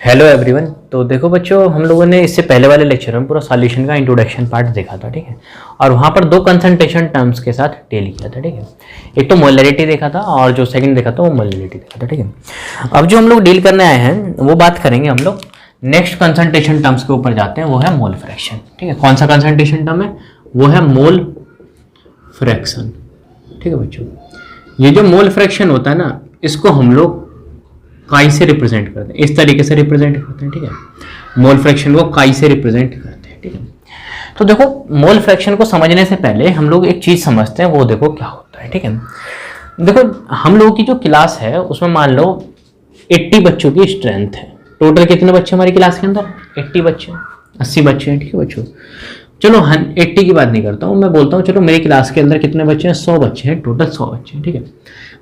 Hello everyone. तो देखो बच्चों, हम लोगों ने इससे पहले वाले लेक्चर में पूरा सॉल्यूशन का इंट्रोडक्शन पार्ट देखा था, ठीक है। और वहाँ पर दो कंसंट्रेशन टर्म्स के साथ डील किया था, ठीक है। एक तो मोलरिटी देखा था और जो सेकंड देखा था वो मोलरिटी देखा था, ठीक है। अब जो हम लोग डील करने आए हैं वो बात करेंगे हम लोग नेक्स्ट कंसंट्रेशन टर्म्स के ऊपर जाते हैं, वो है मोल फ्रैक्शन, ठीक है। कौन सा कंसंट्रेशन टर्म है? वो है मोल फ्रैक्शन, ठीक है बच्चों। ये जो मोल फ्रैक्शन होता है ना, इसको हम लोग काई से रिप्रेजेंट करते हैं, इस तरीके से रिप्रेजेंट करते हैं, ठीक है। मोल फ्रैक्शन को काई से रिप्रेजेंट करते हैं, ठीक है। तो देखो, मोल फ्रैक्शन को समझने से पहले हम लोग एक चीज समझते हैं, वो देखो क्या होता है, ठीक है। देखो, हम लोगों की जो क्लास है उसमें मान लो 80 बच्चों की स्ट्रेंथ है। टोटल कितने बच्चे हमारी क्लास के अंदर? 80 बच्चे, 80 बच्चे हैं, ठीक है बच्चों। चलो 80 की बात नहीं करता हूँ, मैं बोलता हूँ चलो मेरी क्लास के अंदर कितने बच्चे हैं? 100 बच्चे हैं, टोटल 100 बच्चे हैं, ठीक है।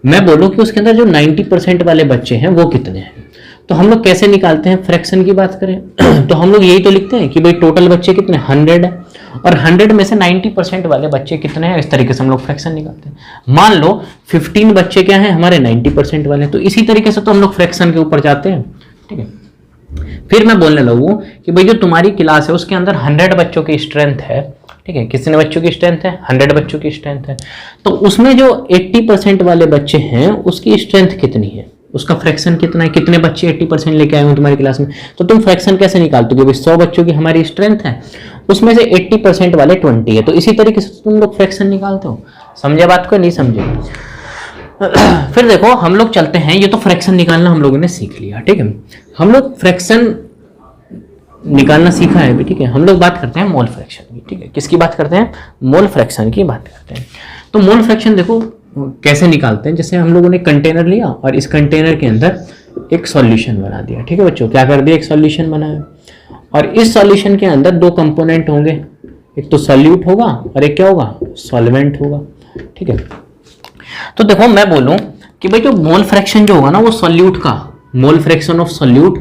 मैं बोलूँ कि उसके अंदर जो 90% वाले बच्चे हैं वो कितने हैं, तो हम लोग कैसे निकालते हैं? फ्रैक्शन की बात करें तो हम लोग यही तो लिखते हैं कि भाई टोटल बच्चे कितने? 100 है, और 100 में से 90% वाले बच्चे कितने हैं, इस तरीके से हम लोग फ्रैक्शन निकालते हैं। मान लो 15 बच्चे क्या हैं हमारे? 90% वाले, तो इसी तरीके से तो हम लोग फ्रैक्शन के ऊपर जाते हैं, ठीक है। फिर मैं बोलने लगूँ कि भाई जो तुम्हारी क्लास है उसके अंदर 100 बच्चों की स्ट्रेंथ है, ठीक है। कितने बच्चों की स्ट्रेंथ है? 100 बच्चों की स्ट्रेंथ है। तो उसमें जो 80% वाले बच्चे हैं उसकी स्ट्रेंथ कितनी है, उसका फ्रैक्शन कितना है? कितने बच्चे 80% लेके आए हो तुम्हारी क्लास में? तो तुम फ्रैक्शन कैसे निकालते हो कि 100 बच्चों की हमारी स्ट्रेंथ है, उसमें से 80% वाले 20 है, तो इसी तरीके से तुम लोग फ्रैक्शन निकालते हो। समझे बात को? नहीं समझे? फिर देखो, हम लोग चलते हैं, ये तो फ्रैक्शन निकालना हम लोगों ने सीख लिया, ठीक है। हम लोग फ्रैक्शन निकालना सीखा है भी, ठीक है। हम लोग बात करते हैं मोल फ्रैक्शन की, ठीक है। किसकी बात करते हैं? मोल फ्रैक्शन की बात करते हैं। तो मोल फ्रैक्शन देखो कैसे निकालते हैं। जैसे हम लोगों ने कंटेनर लिया और इस कंटेनर के अंदर एक सॉल्यूशन बना दिया, ठीक है बच्चों। क्या कर दिया? एक सॉल्यूशन बनाया, और इस सॉल्यूशन के अंदर दो कंपोनेंट होंगे, एक तो सॉल्यूट होगा और एक क्या होगा? सॉल्वेंट होगा, ठीक है। तो देखो, मैं बोलूं कि भाई जो मोल फ्रैक्शन जो होगा ना, वो सॉल्यूट का मोल फ्रैक्शन ऑफ सॉल्यूट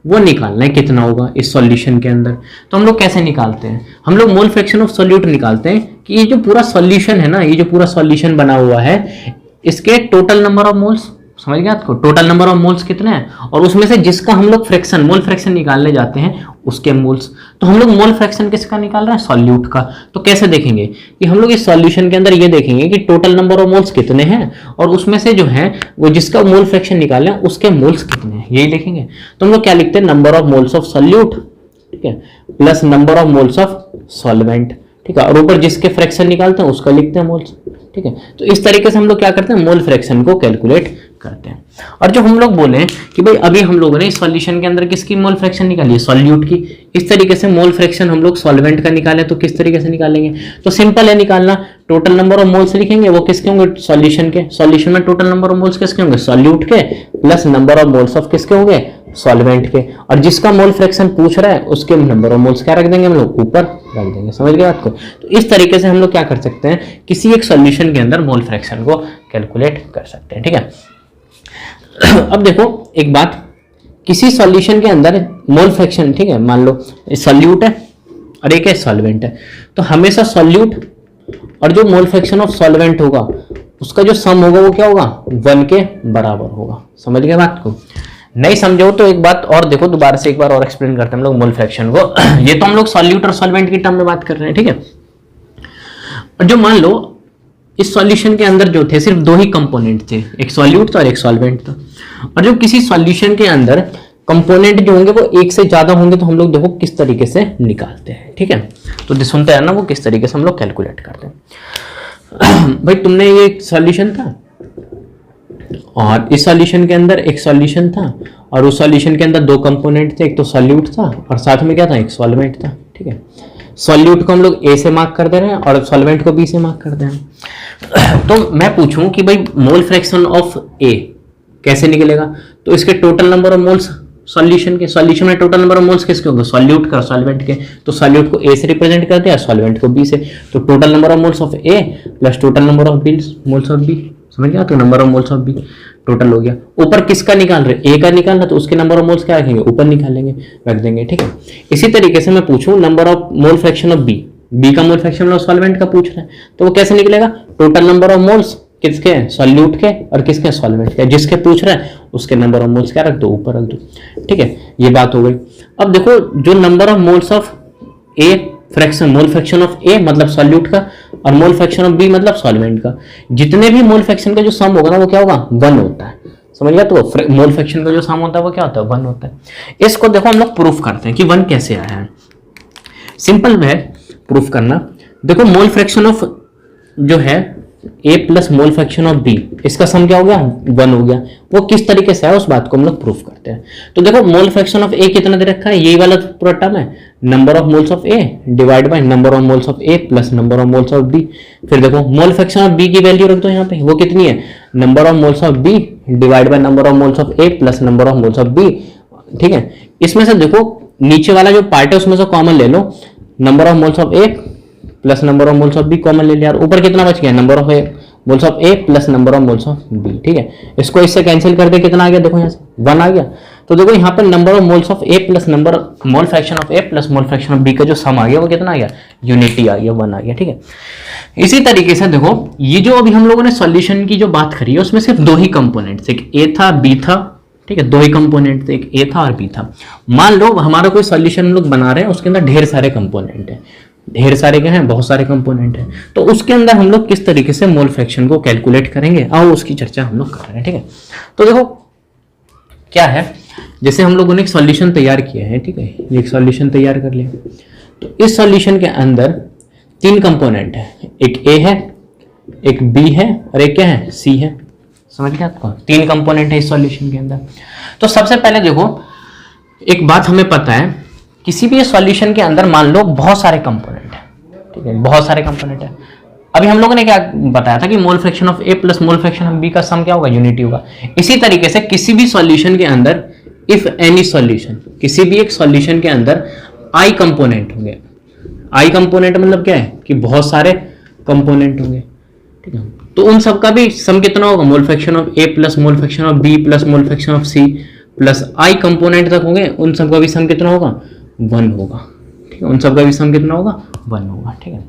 वो निकालना है कितना होगा इस सॉल्यूशन के अंदर। तो हम लोग कैसे निकालते हैं? हम लोग मोल फ्रैक्शन ऑफ सॉल्यूट निकालते हैं कि ये जो पूरा सॉल्यूशन है ना, ये जो पूरा सॉल्यूशन बना हुआ है, इसके टोटल नंबर ऑफ मोल्स, समझ गया आपको? टोटल नंबर ऑफ मोल्स कितने हैं, और उसमें से जिसका हम लोग फ्रैक्शन मोल फ्रैक्शन निकालने जाते हैं उसके मोल्स। तो हम लोग मोल फ्रैक्शन किसका निकाल रहे हैं? सॉल्यूट का। तो कैसे देखेंगे कि हम लोग इस सॉल्यूशन के अंदर ये देखेंगे कि टोटल नंबर ऑफ मोल्स कितने हैं, और उसमें से जो है वो जिसका मोल फ्रैक्शन निकाले उसके मोल्स कितने हैं, यही देखेंगे। तो हम लोग क्या लिखते हैं? Number of moles of solute, ठीक है, plus number of moles of solvent, ठीक है, और ऊपर जिसके फ्रैक्शन निकालते हैं उसका लिखते हैं मोल्स, ठीक है। तो इस तरीके से हम लोग क्या करते हैं? मोल फ्रैक्शन को कैलकुलेट करते हैं। और जो हम लोग बोले कि भाई अभी हम लोगों ने इस सॉल्यूशन के अंदर किसकी मोल फ्रैक्शन निकाली है? सॉल्यूट की। इस तरीके से मोल फ्रैक्शन हम लोग सॉल्वेंट का निकाले तो किस तरीके से निकालेंगे? तो सिंपल है निकालना। टोटल नंबर ऑफ मोल्स लिखेंगे, वो किसके होंगे? सॉल्यूशन के। सॉल्यूशन में टोटल नंबर ऑफ मोल्स किसके होंगे? सॉल्यूट के, plus number of moles of किसके होंगे? सॉल्वेंट के। और जिसका मोल फ्रैक्शन पूछ रहा है उसके नंबर ऑफ मोल्स क्या रख देंगे हम लोग? ऊपर रख देंगे। समझ गए बात को? तो इस तरीके से हम लोग क्या कर सकते हैं? किसी एक सॉल्यूशन के अंदर मोल फ्रैक्शन को कैलकुलेट कर सकते हैं, ठीक है। अब देखो एक बात, किसी सॉल्यूशन के अंदर मोल फ्रैक्शन, ठीक है, मान लो सॉल्यूट है और एक है सॉल्वेंट है, तो हमेशा सॉल्यूट और जो मोल फ्रैक्शन ऑफ सॉल्वेंट होगा उसका जो सम होगा वो क्या होगा? 1 के बराबर होगा। समझ गए बात को? नहीं समझो तो एक बात और देखो, दोबारा से एक बार और एक्सप्लेन करते हैं हम लोग मोल फ्रैक्शन को। ये तो हम लोग सॉल्यूट और सॉल्वेंट की टर्म में बात कर रहे हैं, ठीक है। और जो मान लो इस सॉल्यूशन के अंदर जो थे सिर्फ दो ही कंपोनेंट थे, एक सॉल्यूट था और एक सॉल्वेंट था, और जो किसी सॉल्यूशन के अंदर कंपोनेंट जो होंगे वो एक से ज्यादा होंगे, तो हम लोग देखो किस तरीके से निकालते हैं, ठीक है। तो सुनते हैं ना वो किस तरीके से हम लोग कैलकुलेट करते हैं। भाई तुमने ये एक सॉल्यूशन था और इस सॉल्यूशन के अंदर एक सॉल्यूशन था, और उस सॉल्यूशन के अंदर दो कंपोनेंट थे, एक तो सॉल्यूट था और साथ में क्या था? एक सॉल्वेंट था, ठीक है। सॉल्यूट को हम लोग ए से मार्क कर दे रहे हैं और सॉल्वेंट को बी से मार्क कर दे रहे हैं। तो मैं पूछूं कि भाई मोल फ्रैक्शन ऑफ ए कैसे निकलेगा? तो इसके total number of moles solution के, सॉल्यूशन में टोटल नंबर ऑफ मोल्स किसके होंगे? सॉल्यूट का, सॉल्वेंट के। तो सॉल्यूट को ए से रिप्रेजेंट करते हैं, सॉल्वेंट को बी से। तो total number of moles of A plus total number of moles of B, समझ गया? तो number of moles of B total हो गया। ऊपर किसका निकाल रहे? ए का निकालना, तो उसके नंबर ऑफ मोल्स क्या रखेंगे? ऊपर निकालेंगे, रख देंगे, ठीक है। इसी तरीके से मैं पूछूं number of mole fraction of B, B का मोल फ्रैक्शन ऑफ सॉल्वेंट का पूछ रहे हैं, तो वो कैसे निकलेगा? टोटल नंबर ऑफ मोल्स किसके? सॉल्यूट के और किसके? सॉल्वेंट के। जिसके पूछ रहे हैं उसके नंबर ऑफ मोल्स क्या रख दो, ऊपर रख दो। ठीक है, ये बात हो गई। अब देखो जो number of moles of a fraction, mole fraction of a मतलब सॉल्यूट का, और मोल फ्रैक्शन ऑफ बी मतलब सॉल्वेंट का, जितने भी मोल फ्रैक्शन का जो सम होगा ना वो क्या होगा, 1 होता है। समझ गया? तो मोल फ्रैक्शन का जो सम होता है वो क्या होता है, 1 होता है। इसको देखो हम लोग प्रूफ करते हैं कि 1 कैसे आया है। सिंपल है प्रूफ करना। देखो मोल फ्रैक्शन ऑफ जो है a plus mole fraction of b, इसका सम क्या हो गया, 1 हो गया। वो किस तरीके से है उस बात को हम लोग प्रूफ करते हैं। तो देखो मोल फ्रैक्शन ऑफ ए कितना दे रखा है, यही वाला पूरा टर्म है, number of moles of A divide by number of moles of A plus number of moles of B. फिर देखो मोल फ्रैक्शन ऑफ बी की वैल्यू रख दो यहाँ पे, वो कितनी है, number of moles of B divide by number of moles of A plus number of moles of B. ठीक है, इसमें से देखो नीचे वाला जो पार्ट है उसमें से कॉमन ले लो, number of moles of A plus number of moles of b common ले लिया, ऊपर कितना बच गया, number of a moles of A plus number of moles of B. ठीक है, इसको इससे कैंसिल कर दे, कितना आ गया, देखो यहाँ से 1 आ गया। तो देखो यहाँ पर number of moles of A plus number mole fraction of A plus mole fraction of B का जो सम आ गया वो कितना आ गया, यूनिटी आ गया, 1 आ गया। ठीक है, इसी तरीके से देखो ये जो अभी हम लोगों ने सॉल्यूशन की जो बात करी है उसमें सिर्फ 2 ही कंपोनेंट्स, एक ए था बी था। ठीक है, 2 ही कंपोनेंट थे, एक ए था और बी था। मान लो हमारा कोई सॉल्यूशन हम लोग बना रहे हैं, उसके अंदर ढेर सारे कंपोनेंट हैं, ढेर सारे क्या हैं, बहुत सारे कंपोनेंट हैं। तो उसके अंदर हम लोग किस तरीके से मोल फ्रैक्शन को कैलकुलेट करेंगे, आओ उसकी चर्चा हम लोग कर रहे हैं। ठीक है, तो देखो क्या है, जैसे हम लोगों ने एक सॉल्यूशन तैयार किया है। ठीक है, ये एक सॉल्यूशन तैयार कर लिया, तो इस सॉल्यूशन के अंदर 3 कंपोनेंट है, एक ए है, एक बी है और एक क्या है, सी है। समझ गया आपको, 3 कंपोनेंट है इस सॉल्यूशन के अंदर। तो सबसे पहले देखो एक बात हमें पता है, किसी भी सॉल्यूशन के अंदर मान लो बहुत सारे कंपोनेंट है। ठीक है, बहुत सारे कंपोनेंट है। अभी हम लोगों ने क्या बताया था कि mole fraction of A plus mole fraction of B का सम क्या होगा, यूनिटी होगा। इसी तरीके से किसी भी सॉल्यूशन के अंदर इफ एनी सॉल्यूशन, किसी भी एक सॉल्यूशन के अंदर आई कंपोनेंट होंगे। आई कंपोनेंट मतलब क्या है कि बहुत सारे कंपोनेंट होंगे। ठीक है, तो उन सब का भी सम कितना होगा, mole fraction of A plus mole fraction of B plus mole fraction of C plus I component तक होंगे, उन सब का भी सम कितना होगा, 1 होगा। ठीक है, उन सब का भी सम कितना होगा, 1 होगा। ठीक है,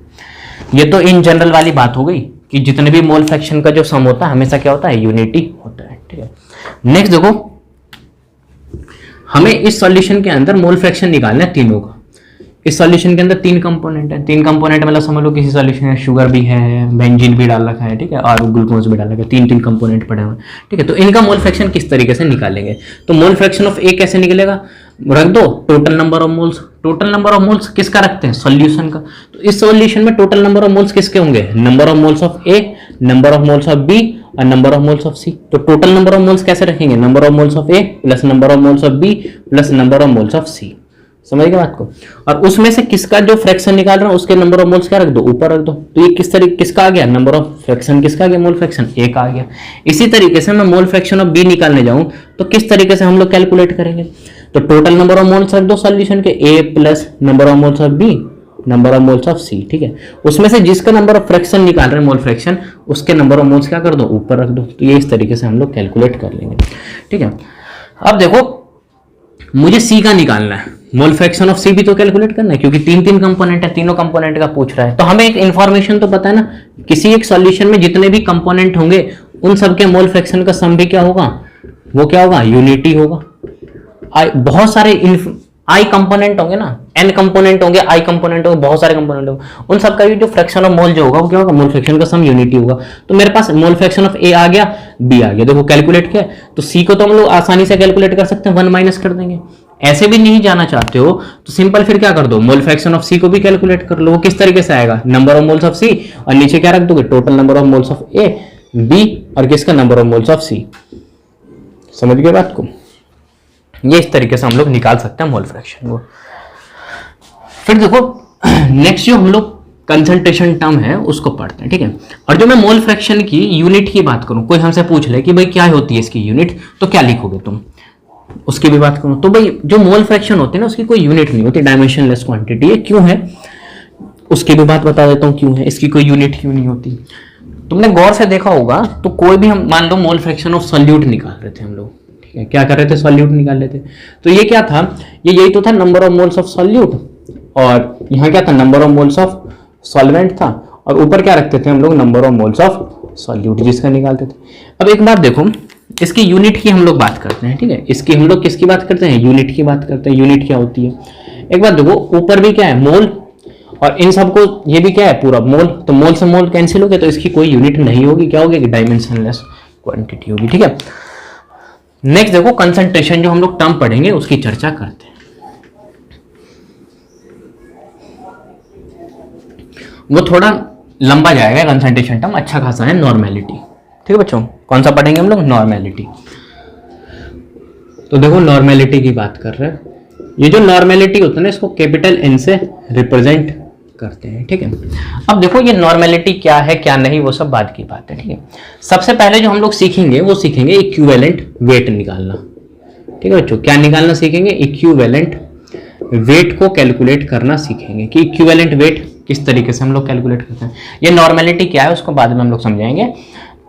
ये तो इन जनरल वाली बात हो गई कि जितने भी मोल फ्रैक्शन का जो सम होता है हमेशा क्या होता है, यूनिटी होता है। ठीक है, नेक्स्ट देखो हमें इस सॉल्यूशन के अंदर मोल फ्रैक्शन निकालना है तीनों का। इस सॉल्यूशन के अंदर 3 कंपोनेंट है, 3 कंपोनेंट मतलब समझ लो किसी सॉल्यूशन में शुगर भी है, बेंजीन भी डाल रखा है। ठीक है, और ग्लूकोज भी डाल रखा है, 3 कंपोनेंट पड़े हुए। ठीक है, तो इनका मोल फ्रैक्शन किस तरीके से निकालेंगे, तो मोल फ्रैक्शन ऑफ ए कैसे निकलेगा, रख दो total number of moles. Total number of moles किसका रखते हैं, सॉल्यूशन का। तो इस सॉल्यूशन में टोटल नंबर ऑफ मोल्स किसके होंगे, number of moles of A, number of moles of B और number of moles of C. तो टोटल नंबर ऑफ मोल्स कैसे रखेंगे, number of moles of A plus number of moles of B plus number of moles of C. समझ गए बात को। और उसमें से किसका जो फ्रैक्शन निकाल रहा हूं उसके नंबर ऑफ मोल्स क्या रख दो, ऊपर रख दो। तो ये किस तरीके किसका आ गया, नंबर ऑफ फ्रैक्शन किसका आ गया, मोल फ्रैक्शन ए का आ गया। इसी तरीके से मैं मोल फ्रैक्शन ऑफ बी निकालने जाऊं तो किस तरीके से हम लोग कैलकुलेट करेंगे, तो टोटल नंबर ऑफ मोल्स रख दो सॉल्यूशन के, A plus number of moles of B number of moles of C. ठीक है, उसमें से जिसका नंबर ऑफ फ्रैक्शन निकाल रहे हैं मोल फ्रैक्शन, उसके नंबर ऑफ मोल्स क्या कर दो, ऊपर रख दो। तो ये इस तरीके से हम लोग कैलकुलेट कर लेंगे। ठीक है, अब देखो मुझे सी का निकालना है, मोल फ्रैक्शन ऑफ सी भी तो कैलकुलेट करना है क्योंकि 3 कंपोनेंट है, तीनों कंपोनेंट का पूछ रहा है। तो हमें एक इन्फॉर्मेशन तो पता है ना, किसी एक सॉल्यूशन में जितने भी कंपोनेंट होंगे उन सबके मोल फ्रैक्शन का सम भी क्या होगा, वो क्या होगा, यूनिटी होगा। बहुत सारे आई कंपोनेंट होंगे ना, एन कंपोनेंट होंगे, आई कंपोनेंट होंगे, बहुत सारे कंपोनेंट होंगे, उन सबका भी जो फ्रैक्शन ऑफ मोल जो होगा वो क्या होगा, मोल फ्रैक्शन का सम यूनिटी होगा। तो मेरे पास मोल फ्रैक्शन ऑफ ए आ गया, बी आ गया, देखो कैलकुलेट किया। तो सी को तो हम लोग आसानी से कैलकुलेट कर सकते हैं, 1 माइनस कर देंगे। ऐसे भी नहीं जाना चाहते हो तो सिंपल फिर क्या कर दो, मोल फ्रैक्शन ऑफ सी को भी कैलकुलेट कर लो। वो किस तरीके से आएगा, number of moles of C और नीचे क्या रख दोगे, total number of moles of A B और किसका number of moles of C. समझ गए बात को। ये इस तरीके से हम लोग निकाल सकते हैं मोल फ्रैक्शन को। फिर देखो नेक्स्ट जो हम लोग कंसंट्रेशन टर्म है उसको पढ़ते हैं। ठीक है, और जो मैं मोल फ्रैक्शन की यूनिट की बात करूं, कोई हमसे पूछ ले कि भाई क्या होती है इसकी यूनिट, तो क्या लिखोगे तुम, उसकी भी बात करूं तो भाई जो मोल फ्रैक्शन होते हैं ना उसकी कोई यूनिट नहीं होती, डायमेंशनलेस क्वांटिटी है। क्यों है उसकी भी बात बता देता हूं, क्यों है, इसकी कोई यूनिट क्यों नहीं होती। तुमने गौर से देखा होगा तो कोई भी हम मान लो मोल फ्रैक्शन ऑफ सॉल्यूट निकाल रहे थे हम लोग, ठीक है, क्या कर रहे थे, सॉल्यूट निकाल रहे थे। तो ये क्या था, ये यही तो था number of moles of solute, और यहाँ क्या था, number of moles of solvent था, और ऊपर क्या रखते थे हम लोग, number of moles of solute जिसका निकालते थे। अब एक बात देखो, इसकी यूनिट की हम लोग बात करते हैं, ठीक है। इसकी हम लोग किसकी बात करते हैं, यूनिट की बात करते हैं। यूनिट क्या होती है, एक बात देखो, ऊपर भी क्या है मोल, और इन सबको ये भी क्या है पूरा मोल, तो मोल से मोल कैंसिल हो गया, तो इसकी कोई यूनिट नहीं होगी, क्या होगी, डायमेंशनलेस क्वांटिटी होगी, ठीक है। नेक्स्ट देखो कंसंट्रेशन, जो हम लोग टर्म पढ़ेंगे उसकी चर्चा करते हैं। वो थोड़ा लंबा जाएगा कंसंट्रेशन टर्म, अच्छा खासा है, नॉर्मेलिटी, ठीक है बच्चों। कौन सा पढ़ेंगे हम लोग, नॉर्मेलिटी। तो देखो नॉर्मेलिटी की बात कर रहे हैं, ये जो नॉर्मेलिटी होता है ना, इसको कैपिटल एन से रिप्रेजेंट करते हैं, ठीक है। अब देखो ये नॉर्मेलिटी क्या है क्या नहीं, वो सब बाद की बात है, ठीक है। सबसे पहले जो हम लोग सीखेंगे वो सीखेंगे इक्विवेलेंट वेट निकालना, ठीक है बच्चों। क्या निकालना सीखेंगे, इक्विवेलेंट वेट को कैलकुलेट करना सीखेंगे कि इक्विवेलेंट वेट किस तरीके से हम लोग कैलकुलेट करते हैं। ये नॉर्मेलिटी क्या है उसको बाद में हम लोग समझाएंगे,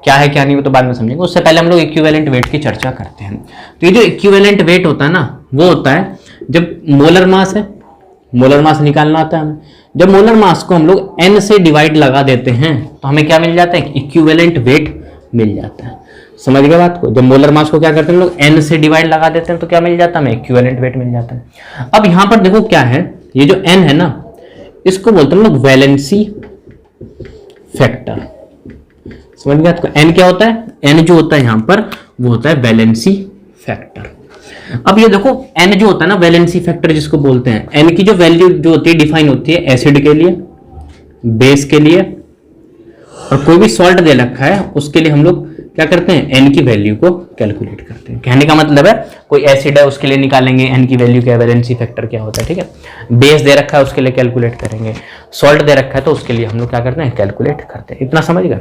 क्या है क्या नहीं वो तो बाद में समझेंगे। उससे पहले हम लोग इक्विवेलेंट वेट की चर्चा करते हैं। तो ये जो इक्विवेलेंट वेट होता है ना, वो होता है जब मोलर मास है, मोलर मास निकालना आता है हमें, जब मोलर मास को हम लोग n से डिवाइड लगा देते हैं तो हमें क्या मिल जाता है, इक्विवेलेंट वेट मिल जाता है। समझ गए बात को, जब मोलर मास को क्या करते हैं हम लोग n से डिवाइड लगा देते हैं तो क्या मिल जाता है, हमें इक्विवेलेंट वेट मिल जाता है। अब यहां पर देखो क्या है, ये जो n है ना, इसको बोलते हैं हम लोग वैलेंसी फैक्टर। समझ गए आपको, n क्या होता है, n जो होता है यहां पर वो होता है वैलेंसी फैक्टर। अब ये देखो n जो होता है ना, वैलेंसी फैक्टर जिसको बोलते हैं, n की जो वैल्यू जो होती है डिफाइन होती है एसिड के लिए, बेस के लिए, और कोई भी सॉल्ट दे रखा है उसके लिए हम लोग क्या करते हैं, n की वैल्यू को कैलकुलेट करते हैं। कहने का मतलब है कोई एसिड है उसके लिए निकालेंगे n की वैल्यू क्या है, वैलेंसी फैक्टर क्या होता है, ठीक है। बेस दे रखा है उसके लिए कैलकुलेट करेंगे, सॉल्ट दे रखा है तो उसके लिए हम लोग क्या करते हैं, कैलकुलेट करते हैं। इतना समझ गए।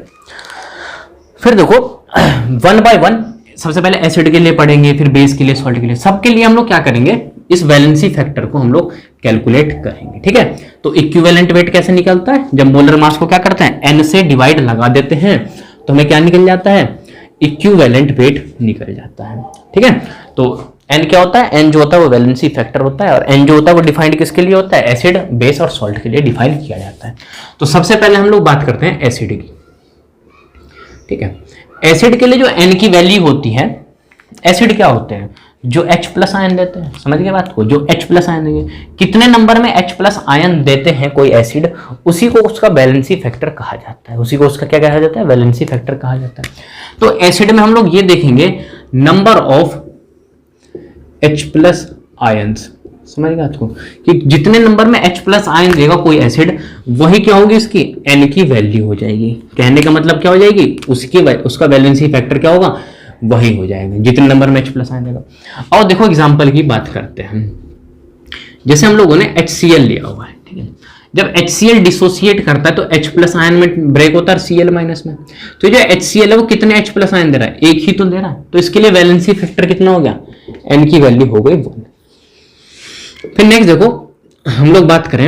फिर देखो वन बाय वन, सबसे पहले एसिड के लिए पढ़ेंगे, फिर बेस के लिए, सॉल्ट के लिए, सबके लिए हम लोग क्या करेंगे, इस वैलेंसी फैक्टर को हम लोग कैलकुलेट करेंगे, ठीक है। तो इक्विवेलेंट वेट कैसे निकलता है, जब मोलर मास को क्या करते हैं, n से डिवाइड लगा देते हैं तो हमें क्या निकल जाता है, इक्विवेलेंट वेट निकल जाता है, ठीक है। तो n क्या होता है, n जो होता है वो वैलेंसी फैक्टर होता है, और n जो होता है वो डिफाइंड किसके लिए होता है, एसिड, बेस और सॉल्ट के लिए डिफाइन किया जाता है। तो सबसे पहले हम लोग बात करते हैं एसिड की, ठीक है। एसिड के लिए जो n की वैल्यू होती है, एसिड क्या होते हैं, जो H प्लस आयन देते हैं, समझ गए बात को, जो H प्लस आयन देंगे, कितने नंबर में H प्लस आयन देते हैं कोई एसिड, उसी को उसका वैलेंसी फैक्टर कहा जाता है, उसी को उसका क्या कहा जाता है, वैलेंसी फैक्टर कहा जाता है। तो एसिड में हम लोग ये देखेंगे number of H plus ions, समझ गए आपको, कि जितने नंबर में H प्लस आयन देगा कोई एसिड, वही क्या होगी, इसकी n की वैल्यू हो जाएगी। कहने का मतलब क्या हो जाएगी, उसका वैलेंसी फैक्टर क्या होगा, वही हो जाएगा जितने नंबर में H प्लस आयन देगा। और देखो एग्जांपल की बात करते हैं, जैसे हम लोगों ने HCl लिया हुआ है, ठीक है। जब HCl डिसोसिएट करता है तो H प्लस आयन में ब्रेक होता है Cl माइनस में, तो जो HCl है वो कितने H प्लस आयन दे रहा है, एक ही तो दे रहा है, तो इसके लिए वैलेंसी फैक्टर कितना हो गया, n की वैल्यू हो गई 1। फिर नेक्स्ट देखो हम लोग बात करें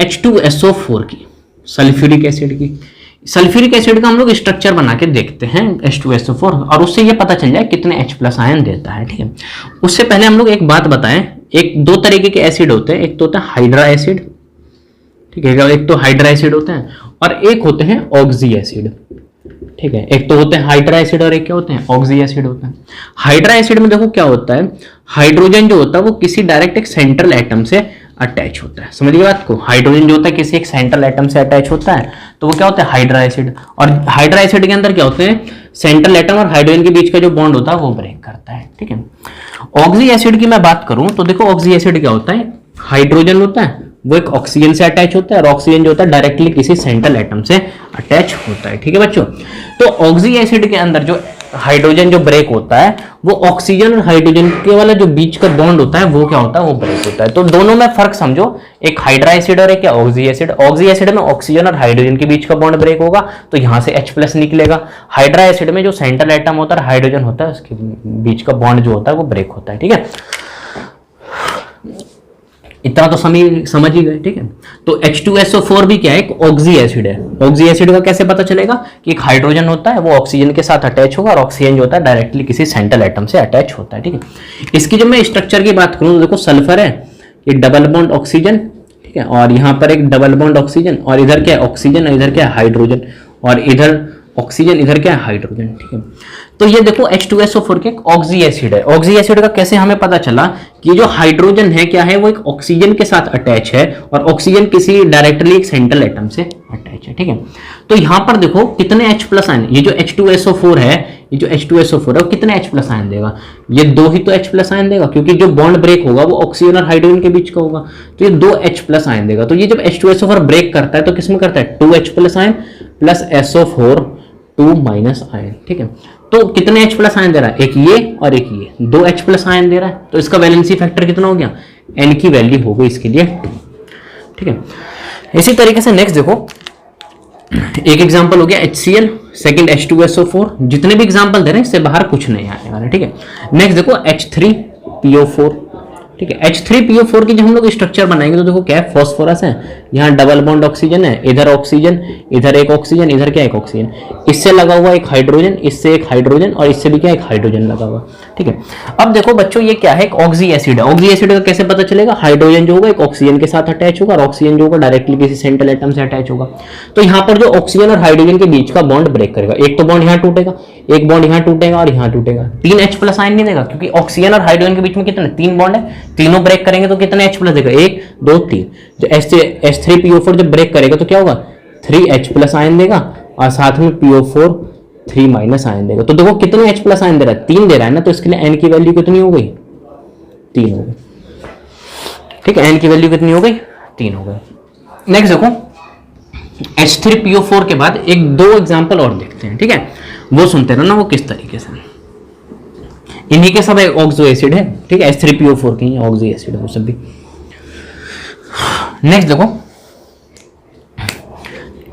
H2SO4 की, सल्फ्यूरिक एसिड की। सल्फ्यूरिक एसिड का हम लोग स्ट्रक्चर बना के देखते हैं H2SO4, और उससे ये पता चल जाए कितने H प्लस आयन देता है, ठीक है। उससे पहले हम लोग एक बात बताएं, एक दो तरीके के एसिड होते हैं, एक तो होता है हाइड्रा एसिड, ठीक है, एक तो हाइड्रा एसिड होते हैं, और एक होते हैं ऑक्सी एसिड, ठीक है। एक तो होते हैं हाइड्रा एसिड और एक क्या होते हैं, ऑक्सी एसिड होते हैं। हाइड्रा एसिड में देखो क्या होता है, हाइड्रोजन जो होता है वो किसी डायरेक्ट एक सेंट्रल एटम से अटैच होता है, समझिए बात को, हाइड्रोजन जो होता है किसी एक सेंट्रल एटम से अटैच होता है, तो वो क्या होता है, हाइड्रा एसिड। और हाइड्रा एसिड के अंदर क्या होते हैं, सेंट्रल एटम और हाइड्रोजन के बीच का जो बॉन्ड होता है वो ब्रेक करता है, ठीक है। ऑक्सी एसिड की मैं बात करूं तो देखो ऑक्सी एसिड क्या होता है, हाइड्रोजन होता है वो एक ऑक्सीजन से अटैच होता है, और ऑक्सीजन जो होता है डायरेक्टली किसी सेंट्रल एटम से अटैच होता है, ठीक है बच्चों। तो ऑक्सी एसिड के अंदर जो हाइड्रोजन जो ब्रेक होता है, वो ऑक्सीजन और हाइड्रोजन के वाला जो बीच का बॉन्ड होता है वो क्या होता है, वो ब्रेक होता है। तो दोनों में फर्क समझो, एक हाइड्रा एसिड और एक क्या, ऑक्सी एसिड। ऑक्सी एसिड में ऑक्सीजन और हाइड्रोजन के बीच का बॉन्ड ब्रेक होगा तो यहां से H प्लस निकलेगा। हाइड्रा एसिड में जो सेंट्रल एटम होता है, हाइड्रोजन होता है, उसके बीच का बॉन्ड जो होता है वो ब्रेक होता है, ठीक है। इतना तो समझ ही गए, ठीक है। तो H2SO4 भी क्या है, एक ऑक्सी एसिड है। ऑक्सी एसिड का कैसे पता चलेगा कि एक हाइड्रोजन होता है वो ऑक्सीजन के साथ अटैच होगा, और ऑक्सीजन जो होता है डायरेक्टली किसी सेंट्रल एटम से अटैच होता है, ठीक है। इसकी जब मैं स्ट्रक्चर की बात करूं तो देखो सल्फर है, ये डबल बॉन्ड ऑक्सीजन, ठीक है, और यहाँ पर एक डबल बॉन्ड ऑक्सीजन, और इधर क्या है ऑक्सीजन, और इधर क्या है हाइड्रोजन, और इधर ऑक्सीजन, इधर क्या है हाइड्रोजन, ठीक है। तो ये देखो H2SO4 के ऑक्सी एसिड है। ऑक्सी एसिड का कैसे हमें पता चला कि जो हाइड्रोजन है क्या है, वो एक ऑक्सीजन के साथ अटैच है और ऑक्सीजन किसी डायरेक्टली एक सेंट्रल एटम से अटैच है, ठीक है। तो यहां पर देखो कितने H प्लस आयन, ये जो H2SO4 है, ये जो H2SO4 है वो कितने H प्लस आयन देगा, ये 2 ही तो H प्लस आयन देगा, क्योंकि जो बॉन्ड ब्रेक होगा वो ऑक्सीजन और हाइड्रोजन के बीच का होगा, तो ये 2 H प्लस आयन देगा। तो ये जब H2SO4 ब्रेक करता है तो किसमें करता है, 2 H plus ion plus SO4 2 minus ion, ठीक है। तो कितने H प्लस आयन दे रहा है, एक ये और एक ये, 2 H प्लस आयन दे रहा है। तो इसका वैलेंसी फैक्टर कितना हो गया, N की वैल्यू हो गई इसके लिए 2, ठीक है। इसी तरीके से नेक्स्ट देखो, एक एग्जांपल हो गया HCl, सेकंड H2SO4, जितने भी एग्जांपल दे रहे हैं इससे बाहर कुछ नहीं आने वाला, ठीक है। नेक्स्ट देखो H3PO4, ठीक है। H3PO4 की जब हम लोग स्ट्रक्चर बनाएंगे तो देखो क्या है, फॉस्फोरस है, यहाँ डबल बॉन्ड ऑक्सीजन है, इधर ऑक्सीजन, इधर एक ऑक्सीजन, इधर क्या एक ऑक्सीजन, इससे लगा हुआ एक हाइड्रोजन, इससे एक हाइड्रोजन और इससे भी क्या एक हाइड्रोजन लगा हुआ, ठीक है। अब देखो बच्चों ये क्या है, एक ऑक्सी एसिड है। ऑक्सी एसिड का कैसे पता चलेगा, हाइड्रोजन जो होगा एक ऑक्सीजन के साथ अटैच होगा और ऑक्सीजन जो होगा डायरेक्टली किसी सेंट्रल एटम से अटैच होगा। तो यहाँ पर जो ऑक्सीजन और हाइड्रोजन के बीच का बॉन्ड ब्रेक करेगा, एक तो बॉन्ड यहाँ टूटेगा, एक बॉन्ड यहाँ टूटेगा और यहाँ टूटेगा, 3 H प्लस आयन नहीं देगा, क्योंकि ऑक्सीजन और हाइड्रोजन के बीच में कितने 3 बॉन्ड है, तीनों ब्रेक करेंगे तो कितने H प्लस देगा, 1 2 3। जो H3PO4 जब ब्रेक करेगा तो क्या होगा, 3 H प्लस आयन देगा और साथ में PO4 3 माइनस आयन देगा। तो देखो कितने H प्लस आयन दे रहा है, 3 दे रहा है ना, तो इसके लिए N की वैल्यू कितनी हो गई, 3 हो गई, ठीक है। N की वैल्यू कितनी हो गई, 3 हो गई। नेक्स्ट देखो H3PO4 के बाद एक 2 एग्जांपल और देखते हैं, ठीक है। वो सुनते रहना वो किस तरीके से, इन्हीं के सब ऑक्सो एसिड है, ठीक है। H3PO4 की ऑक्सो एसिड है वो सब भी। नेक्स्ट देखो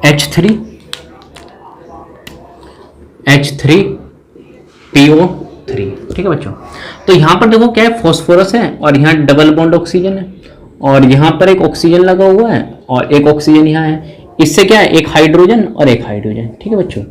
H3PO3, ठीक है बच्चों। तो यहां पर देखो क्या है, फॉस्फोरस है और यहाँ डबल बॉन्ड ऑक्सीजन है और यहाँ पर एक ऑक्सीजन लगा हुआ है और एक ऑक्सीजन यहाँ है, इससे क्या है एक हाइड्रोजन और एक हाइड्रोजन, ठीक है बच्चों।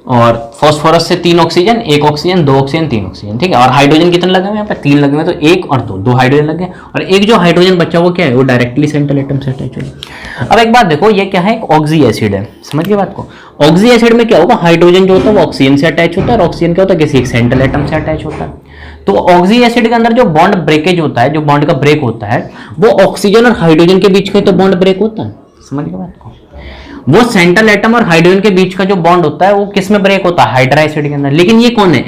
और फॉस्फोरस से 3 ऑक्सीजन, 1 ऑक्सीजन, 2 ऑक्सीजन, 3 ऑक्सीजन, ठीक है। और हाइड्रोजन कितने लगे हुए यहाँ पे, 3 लगे हुए, तो 1 और 2 हाइड्रोजन लगे और एक जो हाइड्रोजन बच्चा वो क्या है, वो डायरेक्टली सेंट्रल एटम से अटैच होगा। अब एक बात देखो, ये क्या है, एक ऑक्सी एसिड है, समझ गए बात को। ऑक्सी एसिड में क्या होगा, हाइड्रोजन जो होता है वो ऑक्सीजन से अटैच होता है और ऑक्सीजन क्या होता है, किसी एक सेंट्रल एटम से अटैच होता है। तो ऑक्सी एसिड के अंदर जो बॉन्ड ब्रेकेज होता है, जो बॉन्ड का ब्रेक होता है, वो ऑक्सीजन और हाइड्रोजन के बीच का तो बॉन्ड ब्रेक होता है, समझ गए बात को। वो सेंट्रल एटम और हाइड्रोजन के बीच का जो बॉन्ड होता है वो किस में ब्रेक होता है, हाइड्रा एसिड के अंदर। लेकिन ये कौन है,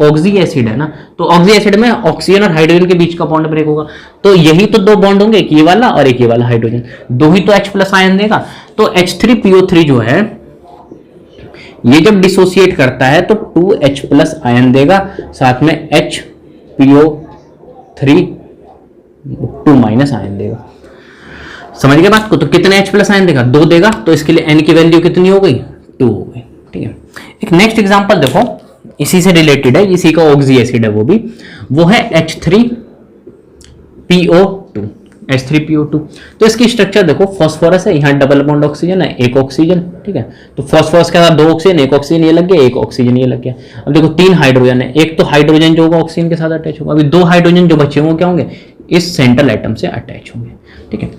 ऑक्सी एसिड है ना, तो ऑक्सी एसिड में ऑक्सीजन और हाइड्रोजन के बीच का बॉन्ड ब्रेक होगा। तो यही तो 2 बॉन्ड होंगे, एक ये वाला और एक ये वाला हाइड्रोजन, 2 ही तो H प्लस आयन देगा। तो H3PO3 जो है ये जब डिसोसिएट करता है तो 2 H प्लस आयन देगा, साथ में HPO3 2 माइनस आयन देगा, समझ गए बात को। तो कितने H प्लस आयन देगा, 2 देगा, तो इसके लिए N की वैल्यू कितनी हो गई, 2 हो गई, ठीक है। एक नेक्स्ट एग्जांपल देखो, इसी से रिलेटेड है, इसी का ऑक्सी एसिड है वो है H3PO2। तो इसकी स्ट्रक्चर देखो, फॉस्फोरस है, यहाँ डबल बॉन्ड ऑक्सीजन है, एक ऑक्सीजन, ठीक है। तो फॉस्फोरस के साथ 2 ऑक्सीजन, एक ऑक्सीजन ये लग गया, एक ऑक्सीजन ये लग गया। अब देखो 3 हाइड्रोजन है, एक तो हाइड्रोजन जो होगा ऑक्सीजन के साथ अटैच होगा, अभी 2 हाइड्रोजन जो बचे होंगे क्या होंगे, इस सेंट्रल एटम से अटैच होंगे, ठीक है।